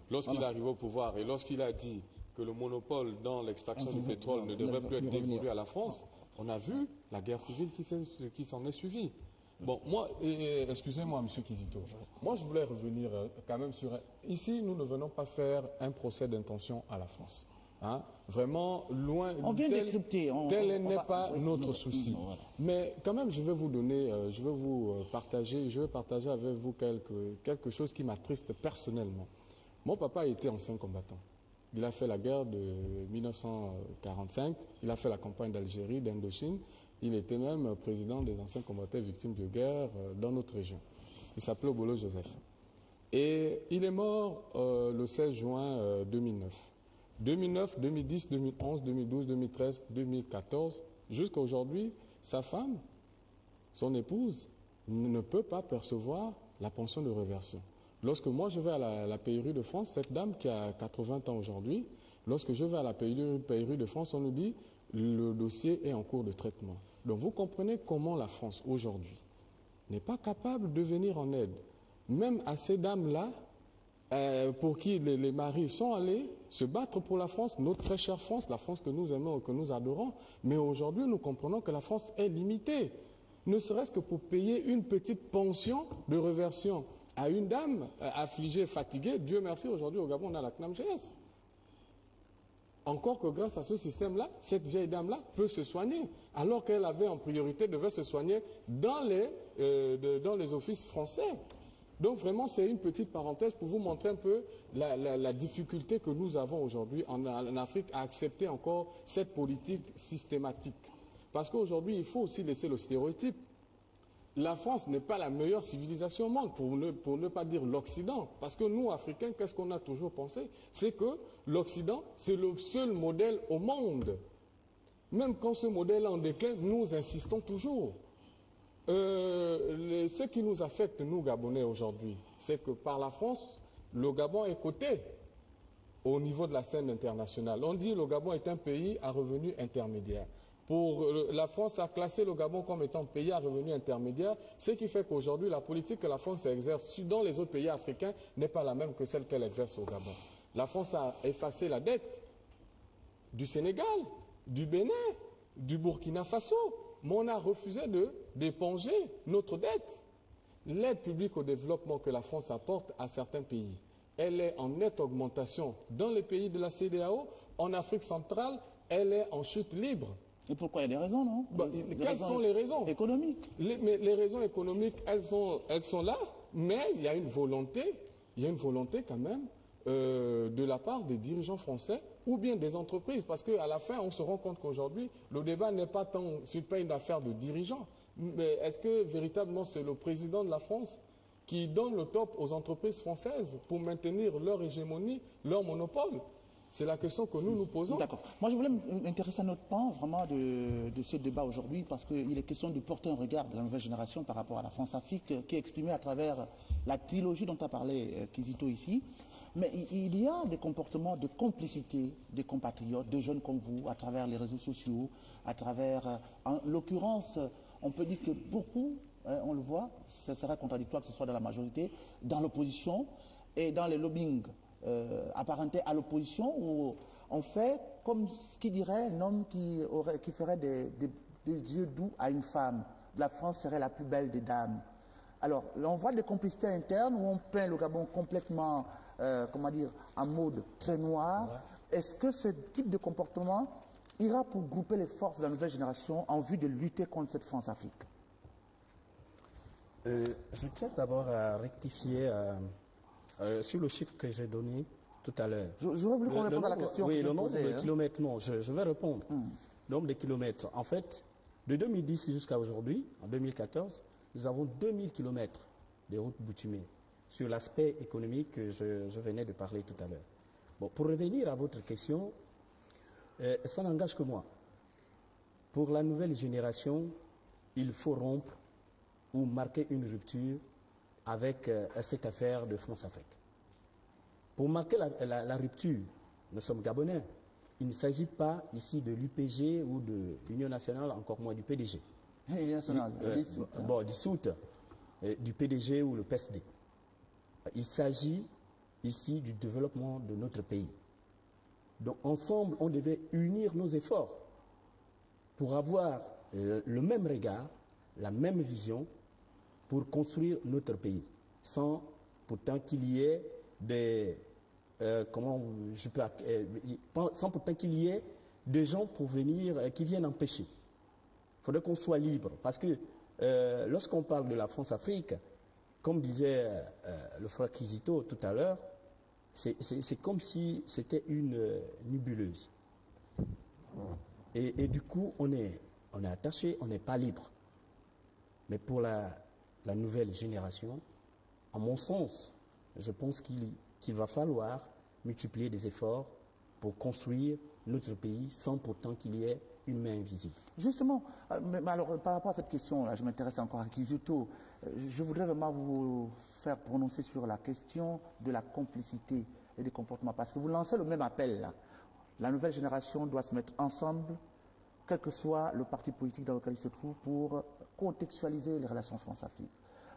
lorsqu'il arrive au pouvoir et lorsqu'il a dit que le monopole dans l'extraction du pétrole ne devrait plus être dévolu à la France, on a vu la guerre civile qui s'en est suivie. Bon, moi, excusez-moi, M. Kizito, moi je voulais revenir quand même sur... Ici, nous ne venons pas faire un procès d'intention à la France. Hein? Vraiment, loin... On vient décrypter. Tel n'est pas notre souci. Mais quand même, je vais vous donner, je vais partager avec vous quelque chose qui m'attriste personnellement. Mon papa a été ancien combattant. Il a fait la guerre de 1945, il a fait la campagne d'Algérie, d'Indochine. Il était même président des anciens combattants victimes de guerre dans notre région. Il s'appelait Obolo Joseph. Et il est mort le 16 juin 2009. 2009, 2010, 2011, 2012, 2013, 2014, jusqu'à aujourd'hui, sa femme, son épouse, ne peut pas percevoir la pension de réversion. Lorsque moi je vais à la PRU de France, cette dame qui a 80 ans aujourd'hui, lorsque je vais à la PRU de France, on nous dit le dossier est en cours de traitement. Donc vous comprenez comment la France aujourd'hui n'est pas capable de venir en aide, même à ces dames-là, pour qui les maris sont allés se battre pour la France, notre très chère France, la France que nous aimons et que nous adorons. Mais aujourd'hui, nous comprenons que la France est limitée, ne serait-ce que pour payer une petite pension de réversion à une dame affligée, fatiguée. Dieu merci, aujourd'hui au Gabon, on a la CNAMGS. Encore que grâce à ce système-là, cette vieille dame-là peut se soigner, alors qu'elle avait en priorité, devait se soigner dans les offices français. Donc vraiment, c'est une petite parenthèse pour vous montrer un peu la difficulté que nous avons aujourd'hui en Afrique à accepter encore cette politique systématique. Parce qu'aujourd'hui, il faut aussi laisser le stéréotype. la France n'est pas la meilleure civilisation au monde, pour ne pas dire l'Occident. Parce que nous, Africains, qu'est-ce qu'on a toujours pensé? C'est que l'Occident, c'est le seul modèle au monde. Même quand ce modèle est en déclin, nous insistons toujours. Ce qui nous affecte, nous, Gabonais, aujourd'hui, c'est que par la France, le Gabon est coté au niveau de la scène internationale. On dit que le Gabon est un pays à revenu intermédiaire. La France a classé le Gabon comme étant pays à revenu intermédiaire, ce qui fait qu'aujourd'hui, la politique que la France exerce dans les autres pays africains n'est pas la même que celle qu'elle exerce au Gabon. La France a effacé la dette du Sénégal, du Bénin, du Burkina Faso, mais on a refusé d'éponger notre dette. L'aide publique au développement que la France apporte à certains pays, elle est en nette augmentation dans les pays de la CEDEAO. En Afrique centrale, elle est en chute libre. Et pourquoi? Il y a des raisons, non? Quelles sont les raisons économiques? Les raisons économiques, elles sont là, mais il y a une volonté quand même de la part des dirigeants français ou bien des entreprises, parce qu'à la fin, on se rend compte qu'aujourd'hui, le débat n'est pas tant sur une affaire de dirigeants, mais est-ce que véritablement c'est le président de la France qui donne le top aux entreprises françaises pour maintenir leur hégémonie, leur monopole? C'est la question que nous nous posons. D'accord. Moi, je voulais m'intéresser à notre pan vraiment de ce débat aujourd'hui, parce qu'il est question de porter un regard de la nouvelle génération par rapport à la France-Afrique, qui est exprimée à travers la trilogie dont a parlé Kizito ici. Mais il y a des comportements de complicité des compatriotes, de jeunes comme vous, à travers les réseaux sociaux, à travers, en l'occurrence, on peut dire que beaucoup, on le voit, ce serait contradictoire que ce soit dans la majorité, dans l'opposition et dans les lobbying apparentés à l'opposition, où on fait comme ce qui dirait un homme qui ferait des yeux doux à une femme. La France serait la plus belle des dames. Alors, on voit des complicités internes où on peint le Gabon complètement, comment dire, en mode très noir. Ouais. Est-ce que ce type de comportement ira pour grouper les forces de la nouvelle génération en vue de lutter contre cette France-Afrique? Je tiens d'abord à rectifier sur le chiffre que j'ai donné tout à l'heure. J'aurais voulu qu'on réponde à la question. Oui, le nombre de kilomètres, non, je vais répondre. Le nombre de kilomètres. En fait, de 2010 jusqu'à aujourd'hui, en 2014, nous avons 2000 kilomètres de routes bitumées sur l'aspect économique que je venais de parler tout à l'heure. Bon, pour revenir à votre question, ça n'engage que moi. Pour la nouvelle génération, il faut rompre ou marquer une rupture avec cette affaire de France-Afrique. Pour marquer la rupture, nous sommes Gabonais. Il ne s'agit pas ici de l'UPG ou de l'Union nationale, encore moins du PDG. L'Union nationale, dissoute. Bon, dissoute, du PDG ou le PSD. Il s'agit ici du développement de notre pays. Donc ensemble, on devait unir nos efforts pour avoir le même regard, la même vision, pour construire notre pays, sans pourtant qu'il y ait des sans pourtant qu'il y ait des gens pour venir qui viennent empêcher. Il faudrait qu'on soit libre, parce que lorsqu'on parle de la France-Afrique, comme disait le frère Kizito tout à l'heure, c'est comme si c'était une nébuleuse. Et du coup, on est attaché, on n'est pas libre. Mais pour la nouvelle génération, à mon sens, je pense qu'il va falloir multiplier des efforts pour construire notre pays sans pourtant qu'il y ait une main invisible. Justement, alors, par rapport à cette question-là, je m'intéresse encore à Kizito. Je voudrais vraiment vous faire prononcer sur la question de la complicité et des comportements, parce que vous lancez le même appel là. La nouvelle génération doit se mettre ensemble, quel que soit le parti politique dans lequel il se trouve, pour contextualiser les relations France-Afrique.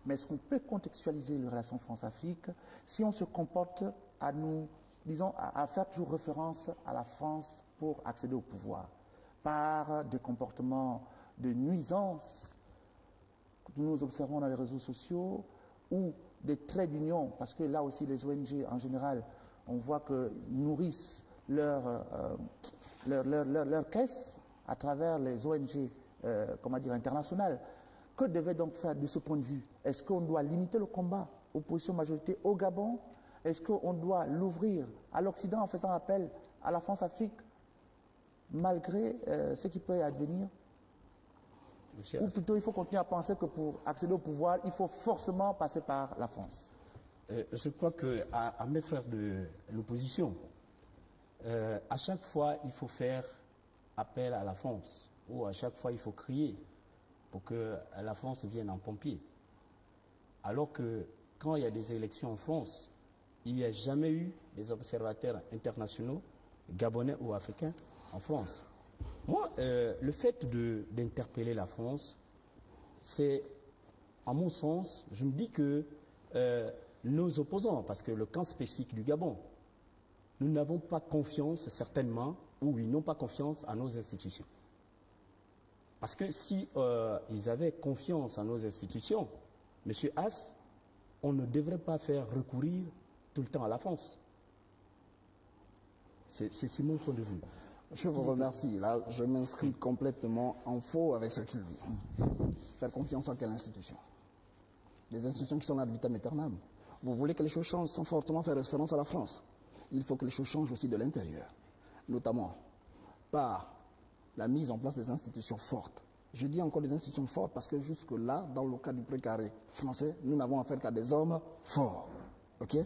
Mais est-ce qu'on peut contextualiser les relations France-Afrique si on se comporte à nous, disons, à faire toujours référence à la France pour accéder au pouvoir, par des comportements de nuisance que nous observons dans les réseaux sociaux, ou des traits d'union, parce que là aussi les ONG en général, on voit que nourrissent leur caisse à travers les ONG internationales. Que devait donc faire de ce point de vue? Est-ce qu'on doit limiter le combat opposition-majorité au Gabon? Est-ce qu'on doit l'ouvrir à l'Occident en faisant appel à la France-Afrique, malgré ce qui peut y advenir? Ou plutôt, il faut continuer à penser que pour accéder au pouvoir, il faut forcément passer par la France? Je crois qu'à mes frères de l'opposition, à chaque fois, il faut faire appel à la France, ou à chaque fois, il faut crier pour que la France vienne en pompier. Alors que quand il y a des élections en France, il n'y a jamais eu des observateurs internationaux, gabonais ou africains, en France. Moi, le fait d'interpeller la France, c'est, à mon sens, je me dis que nos opposants, parce que le camp spécifique du Gabon, nous n'avons pas confiance, certainement, ou ils n'ont pas confiance à nos institutions. Parce que si ils avaient confiance en nos institutions, M. Hass, on ne devrait pas faire recourir tout le temps à la France. C'est mon point de vue. Je vous remercie. Là, je m'inscris complètement en faux avec ce qu'il dit. Faire confiance en quelle institution? Les institutions qui sont là de vitam aeternam. Vous voulez que les choses changent sans fortement faire référence à la France. Il faut que les choses changent aussi de l'intérieur, notamment par la mise en place des institutions fortes. Je dis encore des institutions fortes parce que jusque-là, dans le cas du précaré français, nous n'avons affaire qu'à des hommes forts. Ok?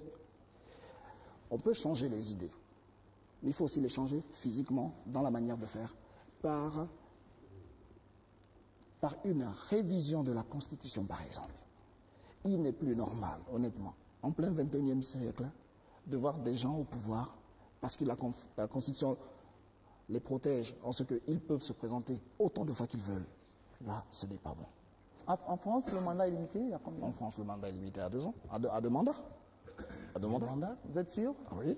On peut changer les idées, mais il faut aussi les changer physiquement, dans la manière de faire, par une révision de la Constitution, par exemple. Il n'est plus normal, honnêtement, en plein 21e siècle, de voir des gens au pouvoir, parce que la Constitution les protège en ce qu'ils peuvent se présenter autant de fois qu'ils veulent. Là, ce n'est pas bon. En France, le mandat est limité à combien? En France, le mandat est limité à 2 ans, à 2 mandats. À 2 mandats. Vous êtes sûr? Oui.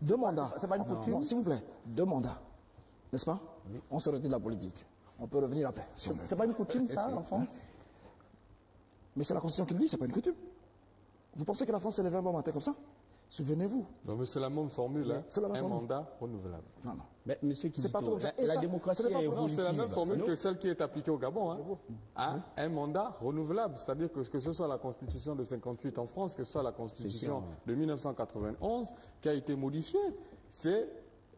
2 mandats. C'est pas une coutume? Non, s'il vous plaît, 2 mandats. N'est-ce pas? Oui. On se retire de la politique. On peut revenir après, si on veut. C'est pas une coutume, ça, en France? Mais c'est la Constitution qui le dit, c'est pas une coutume. Vous pensez que la France s'est levée un bon matin comme ça? Souvenez-vous. Non, mais c'est la même formule, hein. C'est la même un formule. mandat renouvelable. Non, non. Mais monsieur Kizito, pas trop comme ça. Et la ça, démocratie ce n'est pas est pour- non, C'est la évolutive. même formule Non. que celle qui est appliquée au Gabon. Hein. Un mandat renouvelable, c'est-à-dire que ce soit la Constitution de 58 en France, que ce soit la Constitution de 1991 qui a été modifiée, c'est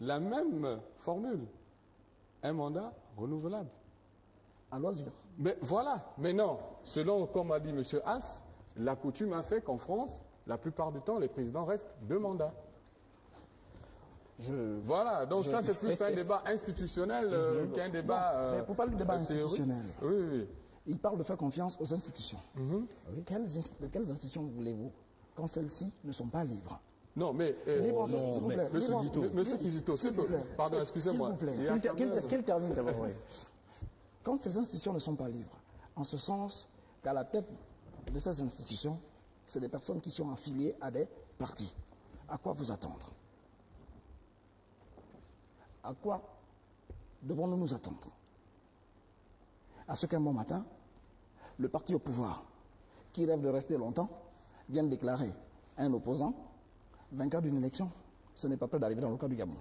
la même formule. Un mandat renouvelable. À loisir. Mais voilà, mais non, selon, comme a dit M. Hass, la coutume a fait qu'en France, la plupart du temps, les présidents restent 2 mandats. Voilà, donc ça c'est plus un débat institutionnel qu'un débat. Mais pour parler de débat théorique. institutionnel, Oui, oui. il parle de faire confiance aux institutions. De quelles institutions voulez-vous quand celles-ci ne sont pas libres? Non, mais. Libres, s'il vous plaît. Monsieur Libres. Kizito, Monsieur Kizito, S'il vous plaît. pardon, excusez-moi. S'il vous plaît. Il y a quand même- Qu'il termine d'abord, oui. Quand ces institutions ne sont pas libres, en ce sens qu'à la tête de ces institutions, c'est des personnes qui sont affiliées à des partis. À quoi vous attendre? À quoi devons-nous nous attendre? À ce qu'un bon matin, le parti au pouvoir, qui rêve de rester longtemps, vienne déclarer un opposant vainqueur d'une élection. Ce n'est pas près d'arriver dans le cas du Gabon.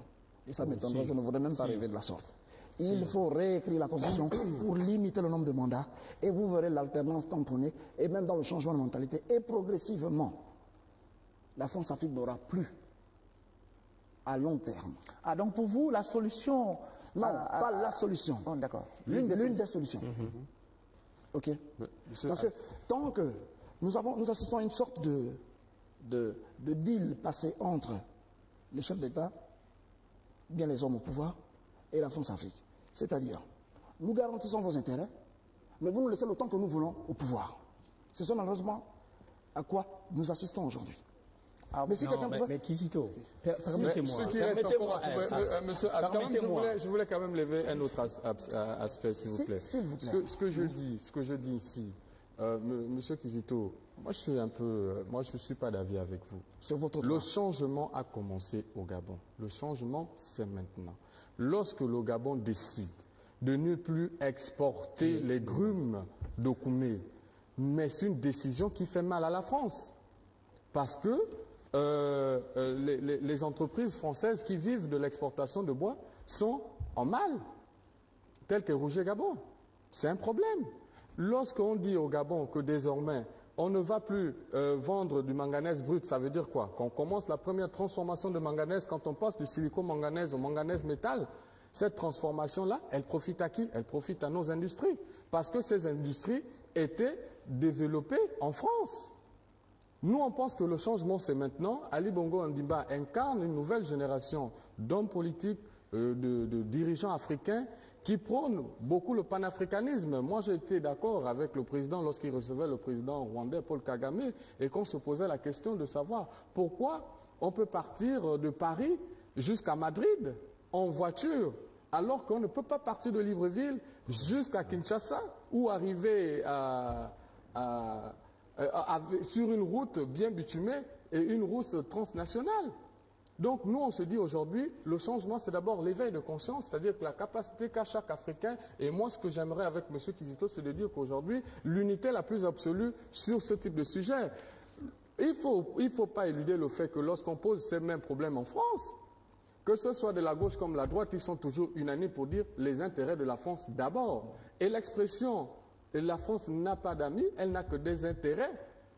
Et ça m'étonnerait, je ne voudrais même pas rêver de la sorte. Il faut réécrire la Constitution pour limiter le nombre de mandats et vous verrez l'alternance tamponnée et même dans le changement de mentalité. Et progressivement, la France-Afrique n'aura plus à long terme. Ah, donc pour vous, la solution... Non, pas la solution. Bon, d'accord. L'une des solutions. OK? Monsieur Parce que Hass, tant que nous assistons à une sorte de deal passé entre les chefs d'État, bien les hommes au pouvoir, et la France-Afrique. C'est-à-dire, nous garantissons vos intérêts, mais vous nous laissez le temps que nous voulons au pouvoir. C'est ça malheureusement à quoi nous assistons aujourd'hui. Mais si quelqu'un pouvait... Mais Kizito, mais permettez-moi. ce qui reste encore, Permettez-moi, Monsieur Hass, quand même, permettez-moi. je voulais quand même lever un autre aspect, s'il vous plaît. S'il vous plaît. Ce que je dis ici, Monsieur Kizito, moi je suis pas d'avis avec vous. Sur votre Le droit. changement a commencé au Gabon. Le changement, c'est maintenant. Lorsque le Gabon décide de ne plus exporter les grumes d'Okoumé, mais c'est une décision qui fait mal à la France. Parce que les entreprises françaises qui vivent de l'exportation de bois sont en mal, telles que Rouget Gabon. C'est un problème. Lorsqu'on dit au Gabon que désormais, on ne va plus vendre du manganèse brut, ça veut dire quoi? Qu'on commence la première transformation de manganèse, quand on passe du silico-manganèse au manganèse métal, Cette transformation-là, elle profite à qui? Elle profite à nos industries. Parce que ces industries étaient développées en France. Nous, on pense que le changement, c'est maintenant. Ali Bongo Ondimba incarne une nouvelle génération d'hommes politiques, de dirigeants africains qui prônent beaucoup le panafricanisme. Moi, j'ai été d'accord avec le président lorsqu'il recevait le président rwandais Paul Kagame et qu'on se posait la question de savoir pourquoi on peut partir de Paris jusqu'à Madrid en voiture, alors qu'on ne peut pas partir de Libreville jusqu'à Kinshasa ou arriver sur une route bien bitumée et une route transnationale. Donc nous, on se dit aujourd'hui, le changement, c'est d'abord l'éveil de conscience, c'est-à-dire que la capacité qu'a chaque Africain, et moi, ce que j'aimerais avec M. Kizito, c'est de dire qu'aujourd'hui, l'unité la plus absolue sur ce type de sujet. Il faut pas éluder le fait que lorsqu'on pose ces mêmes problèmes en France, que ce soit de la gauche comme de la droite, ils sont toujours unanimes pour dire les intérêts de la France d'abord. Et l'expression « la France n'a pas d'amis », elle n'a que des intérêts.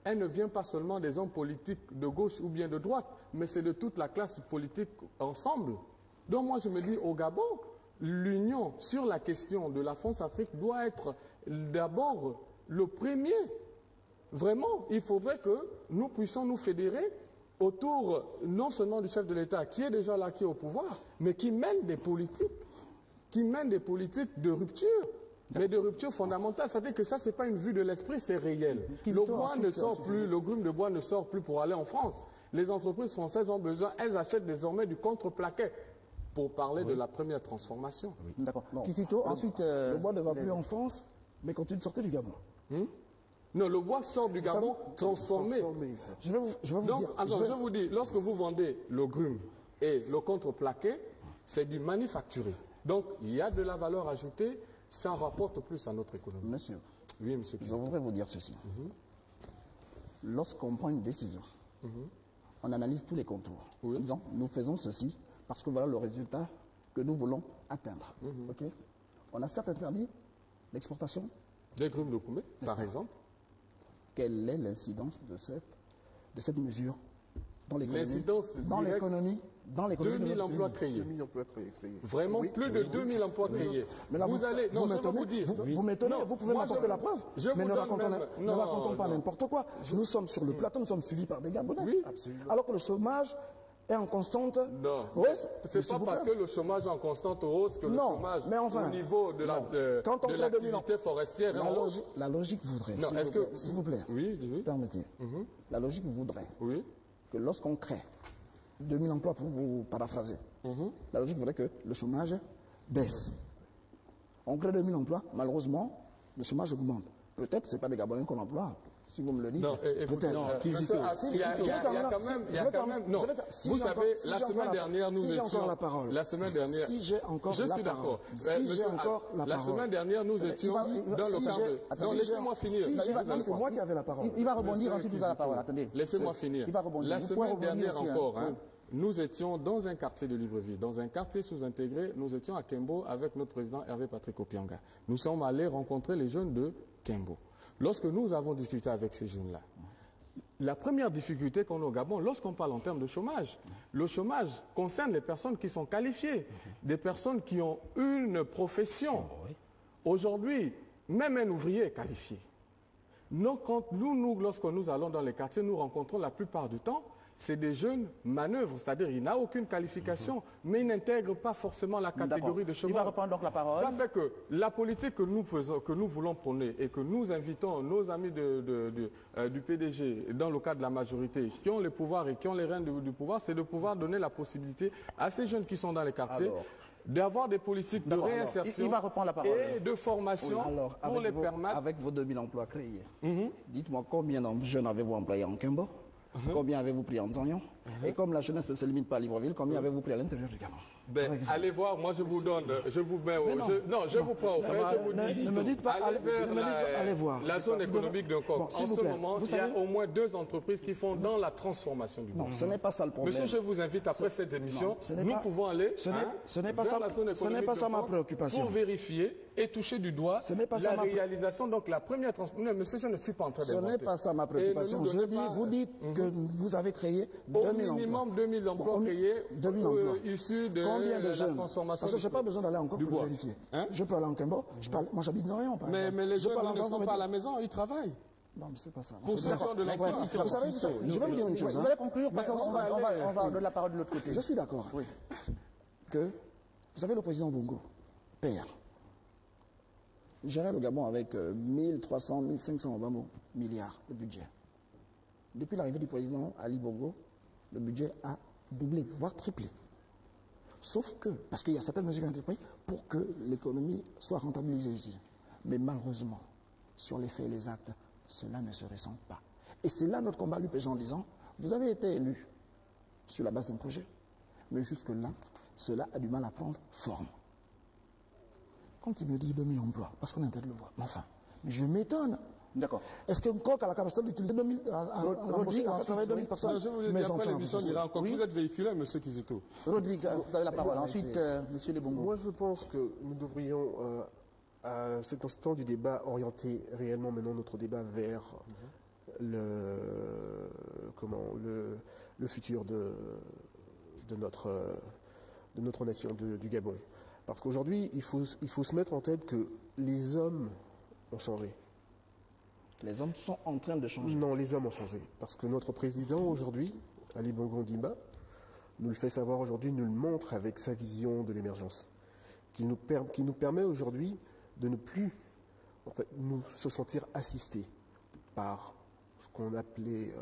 Elle ne vient pas seulement des hommes politiques de gauche ou bien de droite, mais c'est de toute la classe politique ensemble. Donc moi je me dis au Gabon, l'union sur la question de la France-Afrique doit être d'abord le premier. Vraiment, il faudrait que nous puissions nous fédérer autour non seulement du chef de l'État qui est déjà là, qui est au pouvoir, mais qui mène des politiques de rupture. Mais de rupture fondamentale, c'est-à-dire que ça, ce n'est pas une vue de l'esprit, c'est réel. Le bois ne sort plus, le grume de bois ne sort plus pour aller en France. Les entreprises françaises ont besoin, elles achètent désormais du contreplaqué pour parler de la première transformation. Oui. D'accord. Kizito, ensuite, le bois ne va plus en France, mais continue de sortir du Gabon. Non, le bois sort du Gabon transformé. Je vais vous dire. Lorsque vous vendez le grume et le contreplaqué, c'est du manufacturé. Donc, il y a de la valeur ajoutée. Ça rapporte plus à notre économie. Monsieur, oui, monsieur. Je voudrais vous dire ceci. Lorsqu'on prend une décision, on analyse tous les contours. En disant, nous faisons ceci parce que voilà le résultat que nous voulons atteindre. Okay? On a certes interdit l'exportation des grumes de Koumé, par exemple. Quelle est l'incidence de cette mesure dans l'économie? Dans l'économie, 2000 emplois créés. 2000 emplois créés. Vraiment, plus de 2000 emplois créés. Mais là, vous m'étonnez, vous pouvez m'apporter la preuve. Mais ne racontons pas n'importe quoi. Nous sommes sur le plateau, nous sommes suivis par des Gabonais. Oui, absolument. Alors que le chômage est en constante hausse. C'est pas parce que le chômage est en constante hausse que le chômage au niveau de l'activité forestière est en hausse. La logique voudrait, s'il vous plaît, permettez, la logique voudrait que lorsqu'on crée 2000 emplois, pour vous paraphraser, la logique voudrait que le chômage baisse. On crée 2000 emplois, malheureusement, le chômage augmente. Peut-être que ce n'est pas des Gabonais qu'on emploie. Si vous me le dites, peut-être. Il y a quand même. Non, vous savez, la semaine dernière, nous étions. La semaine dernière. Si j'ai encore la parole. Je suis d'accord. La semaine dernière, nous étions dans le cadre de. Non, laissez-moi finir. C'est moi qui avais la parole. Il va rebondir ensuite, vous avez la parole. Attendez. Laissez-moi finir. La semaine dernière encore, nous étions dans un quartier de Libreville, dans un quartier sous-intégré. Nous étions à Kembo avec notre président Hervé Patrick Opianga. Nous sommes allés rencontrer les jeunes de Kembo. Lorsque nous avons discuté avec ces jeunes-là, la première difficulté qu'on a au Gabon, lorsqu'on parle en termes de chômage, le chômage concerne les personnes qui sont qualifiées, des personnes qui ont une profession. Aujourd'hui, même un ouvrier est qualifié. Donc, lorsque nous allons dans les quartiers, nous rencontrons la plupart du temps, c'est des jeunes manœuvres, c'est-à-dire il n'a aucune qualification, mais il n'intègre pas forcément la catégorie de chômage. Il va reprendre donc la parole. Ça fait que la politique que nous faisons, que nous voulons prôner et que nous invitons nos amis du PDG, dans le cas de la majorité, qui ont le pouvoir et qui ont les rênes du pouvoir, c'est de pouvoir donner la possibilité à ces jeunes qui sont dans les quartiers d'avoir des politiques de réinsertion et de formation pour les permettre. Avec vos 2000 emplois créés, dites-moi combien de jeunes avez-vous employés en Kembo? Combien avez-vous pris en Zanyon? Et comme la jeunesse ne se limite pas à Libreville, combien avez-vous pris à l'intérieur du Gabon? Allez voir, moi je vous donne, je vous mets je vous prends au fait, je vous dis, ne me dites pas, allez voir la zone économique d'un corps. En ce moment, il y a au moins 2 entreprises qui font dans la transformation du monde. Non, ce n'est pas ça le problème. Monsieur, je vous invite après cette émission, nous pouvons aller vers la zone économique pas ça ma préoccupation. Pour vérifier et toucher du doigt la réalisation, donc la première transformation. Monsieur, je ne suis pas en train d'inventer. Ce n'est pas ça ma préoccupation. Vous dites que vous avez créé 2000 minimum 2000 emplois créés 2000 emplois. issus de Combien de la jeunes? transformation. Parce que je n'ai pas besoin d'aller encore du pour bois. vérifier. Hein? Je peux aller en Kembo. Moi, j'habite dans Rayon, par Mais exemple. les Je jeunes peux aller en ne sont Zanzibar. pas à la maison, ils travaillent. Non, mais c'est pas ça. Pour ceux qui ont de l'emploi. Vous savez, je vais vous dire une chose. Vous allez conclure, parce qu'on va donner la parole de l'autre côté. Je suis d'accord. Oui. Que, vous savez, le président Bongo, père, gérait le Gabon avec 1300, 1500 milliards de budget. Depuis l'arrivée du président Ali Bongo, le budget a doublé, voire triplé. Sauf que, parce qu'il y a certaines mesures qui ont été prises pour que l'économie soit rentabilisée ici. Mais malheureusement, sur les faits et les actes, cela ne se ressent pas. Et c'est là notre combat l'UPG en disant, vous avez été élu sur la base d'un projet, mais jusque-là, cela a du mal à prendre forme. Quand il me dit 2000 emplois, parce qu'on intègre le bois, mais enfin, mais je m'étonne. D'accord. Est-ce qu'un coq a la capacité d'utiliser 2000, à travailler 2000 personnes? Non, je vous le dis, Mais après enfin, l'émission vous- dira encore. Vous êtes véhiculaire, monsieur Kizito. Rodrigue, vous avez la parole. Ensuite, monsieur Lebongo. Moi, je pense que nous devrions, à cet instant du débat, orienter réellement maintenant notre débat vers le futur de notre nation, du Gabon. Parce qu'aujourd'hui, il faut se mettre en tête que les hommes ont changé. Les hommes sont en train de changer. Non, les hommes ont changé. Parce que notre président aujourd'hui, Ali Bongo Ondimba, nous le fait savoir aujourd'hui, nous le montre avec sa vision de l'émergence, qui nous permet aujourd'hui de ne plus nous se sentir assistés par ce qu'on appelait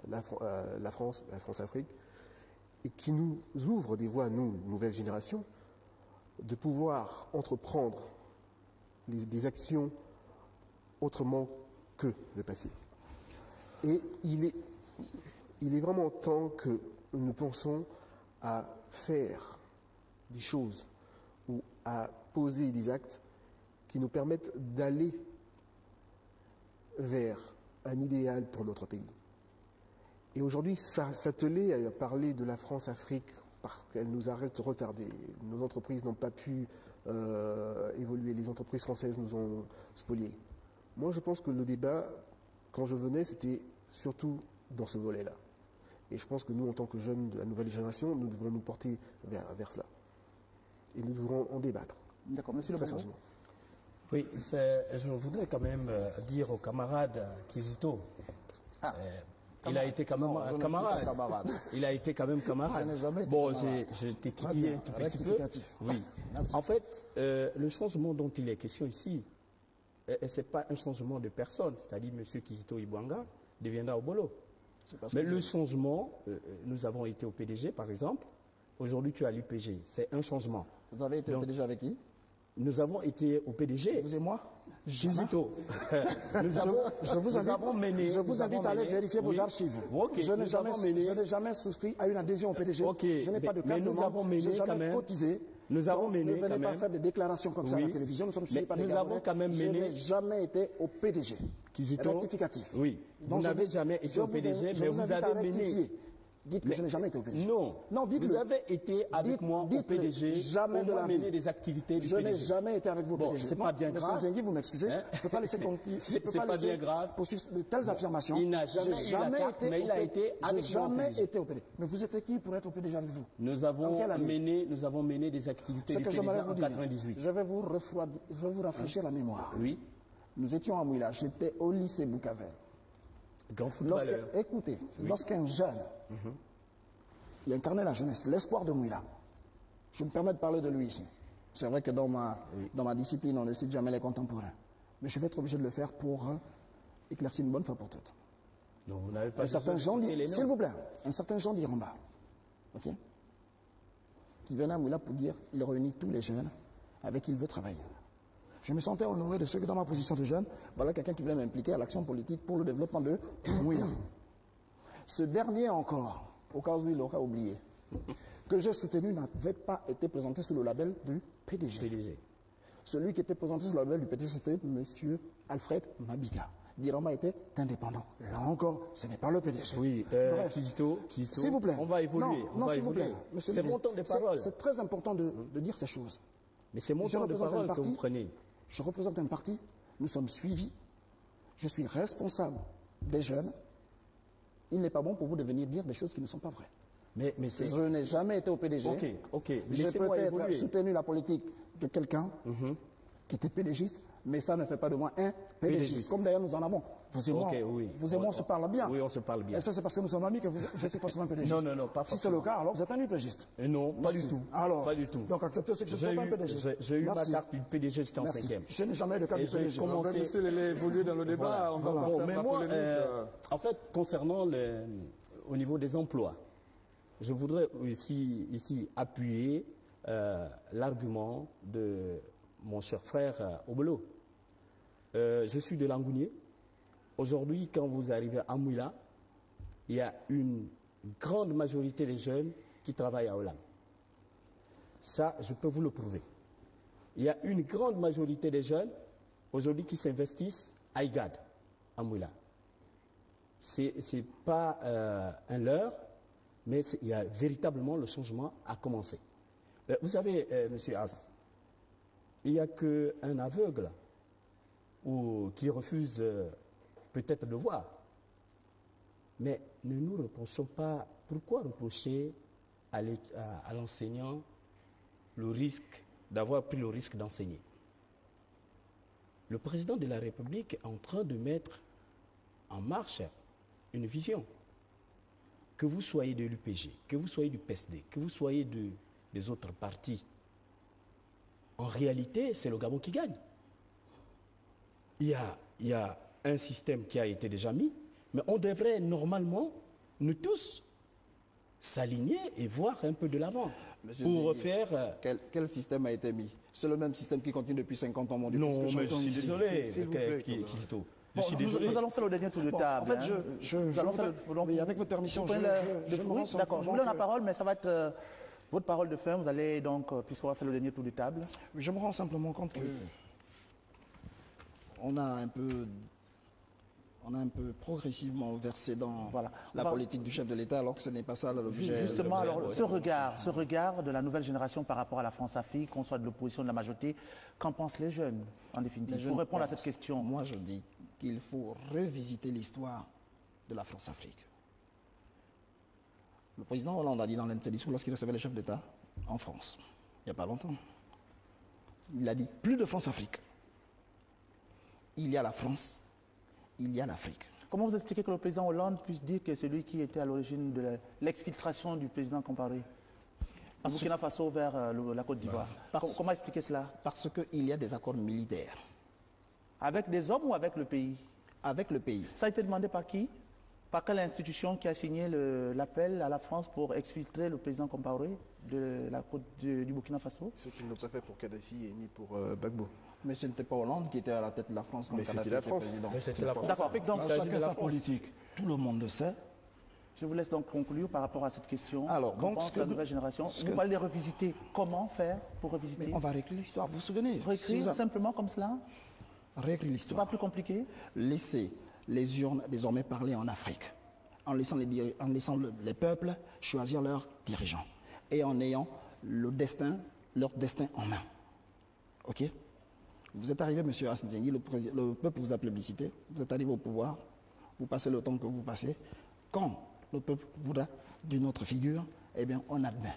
la France-Afrique, et qui nous ouvre des voies, nous, nouvelle génération, de pouvoir entreprendre des actions autrement que le passé. Et il est vraiment temps que nous pensons à faire des choses ou à poser des actes qui nous permettent d'aller vers un idéal pour notre pays. Et aujourd'hui, s'atteler à parler de la France-Afrique parce qu'elle nous a retardé, nos entreprises n'ont pas pu évoluer, les entreprises françaises nous ont spoliés. Moi, je pense que le débat, quand je venais, c'était surtout dans ce volet-là. Et je pense que nous, en tant que jeunes de la nouvelle génération, nous devons nous porter vers cela. Et nous devrons en débattre. D'accord, monsieur Très Lebongo. sérieusement. Oui, je voudrais quand même dire au camarade Kizito, il a été quand même Non, je ne suis camarade. pas camarade. Il a été quand même camarade. Je n'ai jamais été Bon, camarade. j'ai Très titillé bien. un tout petit peu. Rectificatif. Oui. Merci. En fait, le changement dont il est question ici, ce n'est pas un changement de personne, c'est-à-dire M. Kizito Ibwanga deviendra Obolo. C'est parce Mais que le changement, nous avons été au PDG par exemple, aujourd'hui tu es à l'UPG, c'est un changement. vous avez été au PDG avec qui? Nous avons été au PDG. Vous et moi? Kizito. Je vous invite à aller vérifier vos archives. Ok, Je n'ai nous avons mené- jamais souscrit à une adhésion au PDG. Ok, Je n'ai pas de mais carte de nous membre. avons mené Je n'ai quand jamais même- cotisé. nous avons Donc, mené ne venez quand pas même- faire des déclarations comme ça à Oui. la télévision. Nous sommes suivis Mais par des nous Gabonais. avons quand même Je mené- n'ai jamais été au PDG. Kizito, Rectificatif. oui. Donc, Vous je n'avez jamais été je au vous PDG, invite- je mais vous vous invite à avez mené. rectifier. Dites que Mais- je n'ai jamais été au PDG. Non, Non, dites-le. vous avez été avec Dites- moi au dites-le. PDG, Jamais au de moins la mener vie. des activités du Je n'ai PDG. jamais été avec vous au Bon, PDG. c'est Non, pas bien Monsieur grave. Nzengui, vous m'excusez. Hein? Je ne peux pas laisser C'est pas laisser bien grave. poursuivre de telles affirmations. Il n'a jamais J'ai eu la carte, mais il a été avec moi au J'ai jamais PDG. été au PDG. Mais vous êtes qui pour être au PDG avec vous? Nous En avons quelle année? mené des activités Ce du que PDG j'aimerais vous en dire, 98. je vais vous rafraîchir la mémoire. Oui, Nous étions à Mouila, j'étais au lycée Boucavel. grand footballeur. Écoutez, lorsqu'un jeune, il incarnait la jeunesse, l'espoir de Mouila, je me permets de parler de lui ici. C'est vrai que dans ma discipline, on ne cite jamais les contemporains. Mais je vais être obligé de le faire pour éclaircir une bonne fois pour toutes. Non, vous n'avez pas Un certain besoin Jean de citer les s'il noms. vous plaît, un certain Jean d'Iramba, ok, qui venait à Mouila pour dire il réunit tous les jeunes avec qui il veut travailler. Je me sentais honoré de ce que dans ma position de jeune, voilà quelqu'un qui voulait m'impliquer à l'action politique pour le développement de Mouila. Ce dernier encore, au cas où il aurait oublié, que j'ai soutenu n'avait pas été présenté sous le label du PDG. PDG. Celui qui était présenté sous le label du PDG, c'était M. Alfred Mabika. Dirama était indépendant. Là encore, ce n'est pas le PDG. Oui, Bref, Kizito, s'il vous plaît. on va évoluer. Non, on non, va s'il vous évoluer. plaît. Monsieur C'est le mon temps de Président, parole. c'est très important de dire ces choses. Mais c'est mon Je temps de représente un parole que parti. vous prenez. Je représente un parti, nous sommes suivis. Je suis responsable des jeunes. il n'est pas bon pour vous de venir dire des choses qui ne sont pas vraies. Mais c'est... Je n'ai jamais été au PDG. Ok. J'ai Laissez-moi peut-être évoluer. soutenu la politique de quelqu'un qui était PDGiste, mais ça ne fait pas de moi un PDGiste. Comme d'ailleurs nous en avons. Vous et moi, Ok, oui. vous et moi, on se parle bien. Oui, on se parle bien. Et ça, c'est parce que nous sommes amis que je suis forcément PDGiste. Non, pas Si c'est le cas, alors vous êtes un PDGiste. Non, pas du tout. Alors, Pas du tout. Donc acceptez ce que je ne suis pas un PDGiste. J'ai eu ma Merci. carte du PDG, j'étais en Merci. 5e. Je n'ai jamais eu de carte Et du j'ai PDG. commencé- Monsieur Lélé, évoluer dans le débat, on va pas Bon, faire mais la moi, polémique. en fait, concernant au niveau des emplois, je voudrais ici appuyer l'argument de mon cher frère Obolo. Je suis de Langounier. Aujourd'hui, quand vous arrivez à Mouila, il y a une grande majorité des jeunes qui travaillent à Hollande. Ça, je peux vous le prouver. Il y a une grande majorité des jeunes aujourd'hui qui s'investissent à IGAD, à Mouila. Ce n'est pas un leurre, mais il y a véritablement le changement à commencer. Vous savez, M. As, il n'y a qu'un aveugle ou qui refuse peut-être de voir. Mais ne nous reprochons pas. Pourquoi reprocher à l'enseignant le risque d'avoir pris le risque d'enseigner? Le président de la République est en train de mettre en marche une vision. Que vous soyez de l'UPG, que vous soyez du PSD, que vous soyez des autres partis, en réalité, c'est le Gabon qui gagne. Il y a un système qui a été déjà mis, mais on devrait normalement, nous tous, s'aligner et voir un peu de l'avant. Monsieur Pour Zéguier, refaire... Quel système a été mis? C'est le même système qui continue depuis 50 ans, mon Dieu. Non, Qu'est-ce que mais je j'entends suis ici? désolé, s'il vous plaît, Kizito. Je Bon, suis désolé. nous allons faire le dernier tour de Bon, table. en fait, Nous allons faire oui, avec votre permission, vous prenez je me rends D'accord, je vous simplement donne la que- parole, mais ça va être votre parole de fin. Vous allez donc, puisqu'on va faire le dernier tour de table. Je me rends simplement compte que on a un peu progressivement versé dans Voilà. la On va- politique du chef de l'État, alors que ce n'est pas ça l'objet. Justement, alors, ce regard de la nouvelle génération par rapport à la France-Afrique, qu'on soit de l'opposition, de la majorité, qu'en pensent les jeunes, en définitive, Les jeunes pour répondre à pensent. cette question? Moi, je dis qu'il faut revisiter l'histoire de la France-Afrique. Le président Hollande a dit dans l'un de ses discours lorsqu'il recevait les chefs d'État en France, il n'y a pas longtemps. Il a dit plus de France-Afrique. Il y a la France, il y a l'Afrique. Comment vous expliquez que le président Hollande puisse dire que c'est lui qui était à l'origine de l'exfiltration du président Compaoré du Burkina Faso vers la Côte d'Ivoire? Comment expliquer cela? Parce qu'il y a des accords militaires Avec des hommes ou avec le pays? avec le pays. Ça a été demandé par qui? Par quelle institution qui a signé l'appel à la France pour exfiltrer le président Compaoré de la côte du Burkina Faso? Ce qu'ils n'ont pas fait pour Kadhafi et ni pour Gbagbo. Mais ce n'était pas Hollande qui était à la tête de la France quand Mais Kadhafi c'était la était France. président. Mais c'était la France. D'accord. Donc, Il s'agit Chacun de la sa France. politique. Tout le monde le sait. je vous laisse donc conclure par rapport à cette question. Alors, Qu'en donc, pense ce que la nous- nouvelle génération? ce Vous que- parlez de revisiter. Comment faire pour revisiter? Mais on va réécrire l'histoire. Vous vous souvenez? Si Réécrire vous simplement comme cela? réécrire C'est pas l'histoire. plus compliqué? Laisser les urnes désormais parler en Afrique, en laissant les peuples choisir leurs dirigeants et en ayant leur destin en main. Ok? Vous êtes arrivé, M. Hassan Zengi, le peuple vous a plébiscité, vous êtes arrivé au pouvoir, vous passez le temps que vous passez. Quand le peuple voudra d'une autre figure, eh bien, on admet.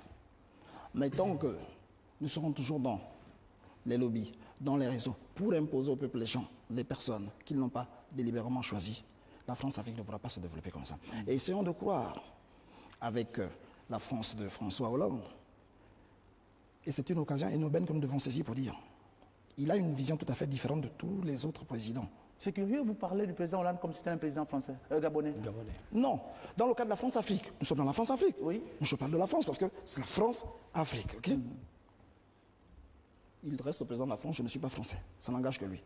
Mais tant que nous serons toujours dans les lobbies, dans les réseaux, pour imposer au peuple les personnes qu'ils n'ont pas délibérément choisies, la France-Afrique ne pourra pas se développer comme ça. Et essayons de croire avec la France de François Hollande. Et c'est une occasion, une aubaine que nous devons saisir pour dire il a une vision tout à fait différente de tous les autres présidents. C'est curieux, vous parlez du président Hollande comme si c'était un président français, gabonais. Non, dans le cas de la France-Afrique, nous sommes dans la France-Afrique. Oui. Je parle de la France parce que c'est la France-Afrique, ok? Il reste le président de la France, je ne suis pas français, ça n'engage que lui.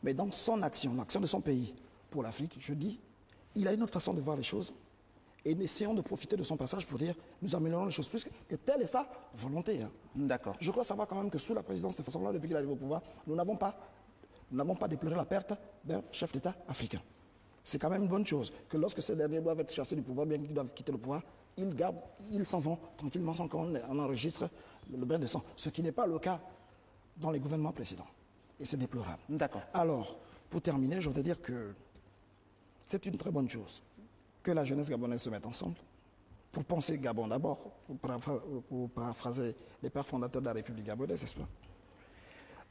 Mais dans son action, l'action de son pays pour l'Afrique, je dis, il a une autre façon de voir les choses. Et essayons de profiter de son passage pour dire, nous améliorons les choses plus, que telle est sa volonté. Hein. D'accord. Je crois savoir quand même que sous la présidence de façon là, depuis qu'il arrive au pouvoir, nous n'avons pas déploré la perte d'un chef d'État africain. C'est quand même une bonne chose que lorsque ces derniers doivent être chassés du pouvoir, bien qu'ils doivent quitter le pouvoir, ils s'en vont tranquillement sans qu'on enregistre le bain de sang. Ce qui n'est pas le cas dans les gouvernements précédents. Et c'est déplorable. D'accord. Alors, pour terminer, je voudrais dire que c'est une très bonne chose que la jeunesse gabonaise se mette ensemble pour penser Gabon d'abord, pour paraphraser les pères fondateurs de la République gabonaise, n'est-ce pas?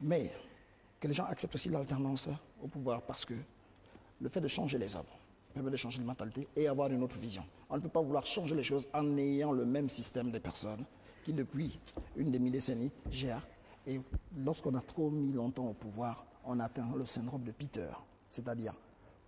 Mais que les gens acceptent aussi l'alternance au pouvoir, parce que le fait de changer les hommes permet de changer de mentalité et avoir une autre vision. On ne peut pas vouloir changer les choses en ayant le même système de personnes qui, depuis une demi-décennie, gèrent. Et lorsqu'on a trop mis longtemps au pouvoir, on atteint le syndrome de Peter, c'est-à-dire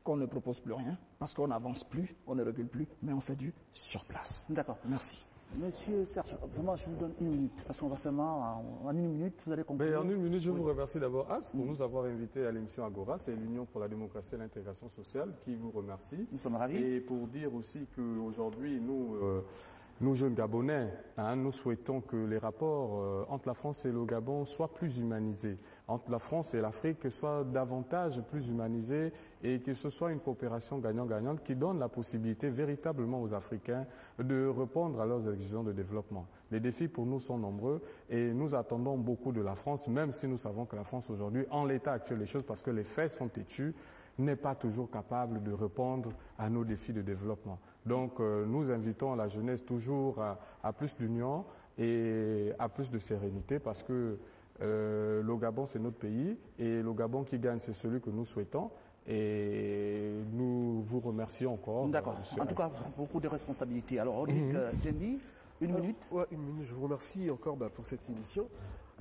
qu'on ne propose plus rien, parce qu'on n'avance plus, on ne recule plus, mais on fait du sur place. D'accord. Merci. Monsieur Serge, vraiment, je vous donne 1 minute, parce qu'on va faire en 1 minute, vous allez conclure. Mais en 1 minute, je vous remercie d'abord, As, pour nous avoir invités à l'émission Agora. C'est l'Union pour la démocratie et l'intégration sociale qui vous remercie. Nous sommes ravis. Et pour dire aussi qu'aujourd'hui, nous jeunes Gabonais, nous souhaitons que les rapports entre la France et le Gabon soient plus humanisés, entre la France et l'Afrique soient davantage plus humanisés et que ce soit une coopération gagnant-gagnante qui donne la possibilité véritablement aux Africains de répondre à leurs exigences de développement. Les défis pour nous sont nombreux et nous attendons beaucoup de la France, même si nous savons que la France aujourd'hui, en l'état actuel des choses, parce que les faits sont têtus, n'est pas toujours capable de répondre à nos défis de développement. Donc nous invitons la jeunesse toujours à plus d'union et à plus de sérénité, parce que le Gabon c'est notre pays et le Gabon qui gagne c'est celui que nous souhaitons, et nous vous remercions encore. D'accord. En tout cas, beaucoup de responsabilités. Alors, Rodrigue Djembi, 1 minute. Ouais, 1 minute. Je vous remercie encore pour cette émission.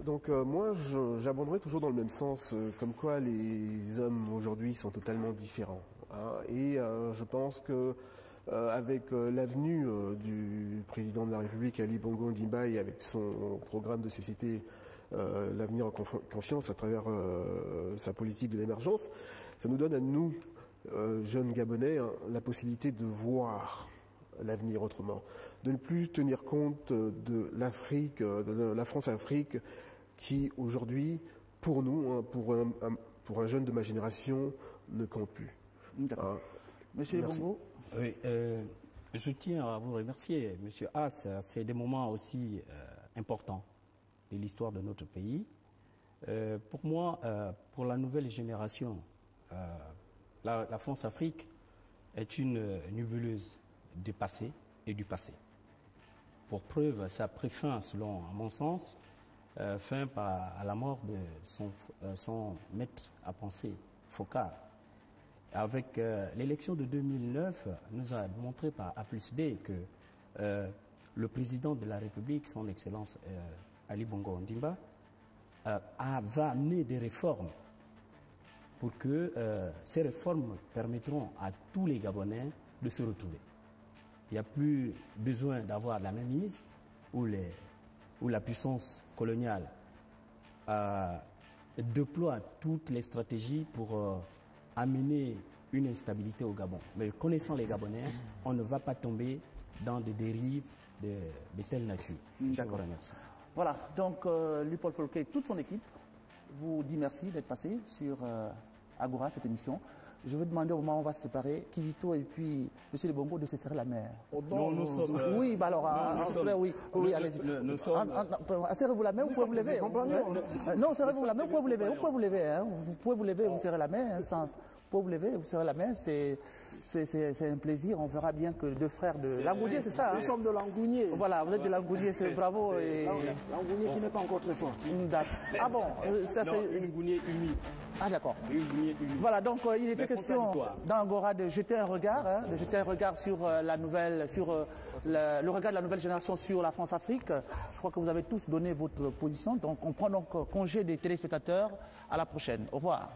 Donc moi, j'abonderai toujours dans le même sens, comme quoi les hommes aujourd'hui sont totalement différents. Et je pense que avec l'avenue du président de la République, Ali Bongo Ondimba, et avec son programme de société l'avenir en confiance à travers sa politique de l'émergence, ça nous donne à nous, jeunes Gabonais, la possibilité de voir l'avenir autrement, de ne plus tenir compte de l'Afrique, de la France-Afrique, qui aujourd'hui, pour nous, pour un jeune de ma génération, ne compte plus. D'accord. Monsieur Bongo. Oui, je tiens à vous remercier, Monsieur As. C'est des moments aussi importants de l'histoire de notre pays. Pour moi, pour la nouvelle génération, la France-Afrique est une nébuleuse du passé et du passé. Pour preuve, ça a pris fin, selon à mon sens, fin à la mort de son maître à penser, Foccart. Avec l'élection de 2009, nous a montré par A plus B que le président de la République, son Excellence Ali Bongo Ondimba, va amener des réformes pour que ces réformes permettront à tous les Gabonais de se retrouver. Il n'y a plus besoin d'avoir la mainmise où la puissance coloniale déploie toutes les stratégies pour amener une instabilité au Gabon. Mais connaissant les Gabonais, on ne va pas tomber dans des dérives de telle nature. Je vous remercie. Voilà, donc Luc-Paul Folquet et toute son équipe vous dit merci d'être passé sur Agora, cette émission. Je vais demander au moment où on va se séparer, Kizito et puis M. Le Bongo de se serrer la main. Nous sommes... Oui, bah alors, oui, allez-y. Nous sommes... Serrez-vous la main, vous pouvez vous lever. Non, serrez-vous la main, vous pouvez vous lever. Vous pouvez vous lever, hein. Vous pouvez vous lever, vous serrez la main, vous pouvez vous lever, vous serrez la main, c'est un plaisir. On verra bien que 2 frères de Langounier, c'est ça. Nous sommes de Langounier. Voilà, vous êtes de Langounier, c'est bravo. Langounier qui n'est pas encore très fort. Ah bon, ça c'est... Langounier uni. Ah d'accord. Voilà, donc il était question dans Agora de jeter un regard, sur la nouvelle, le regard de la nouvelle génération sur la France-Afrique. Je crois que vous avez tous donné votre position, donc on prend donc congé des téléspectateurs. À la prochaine. Au revoir.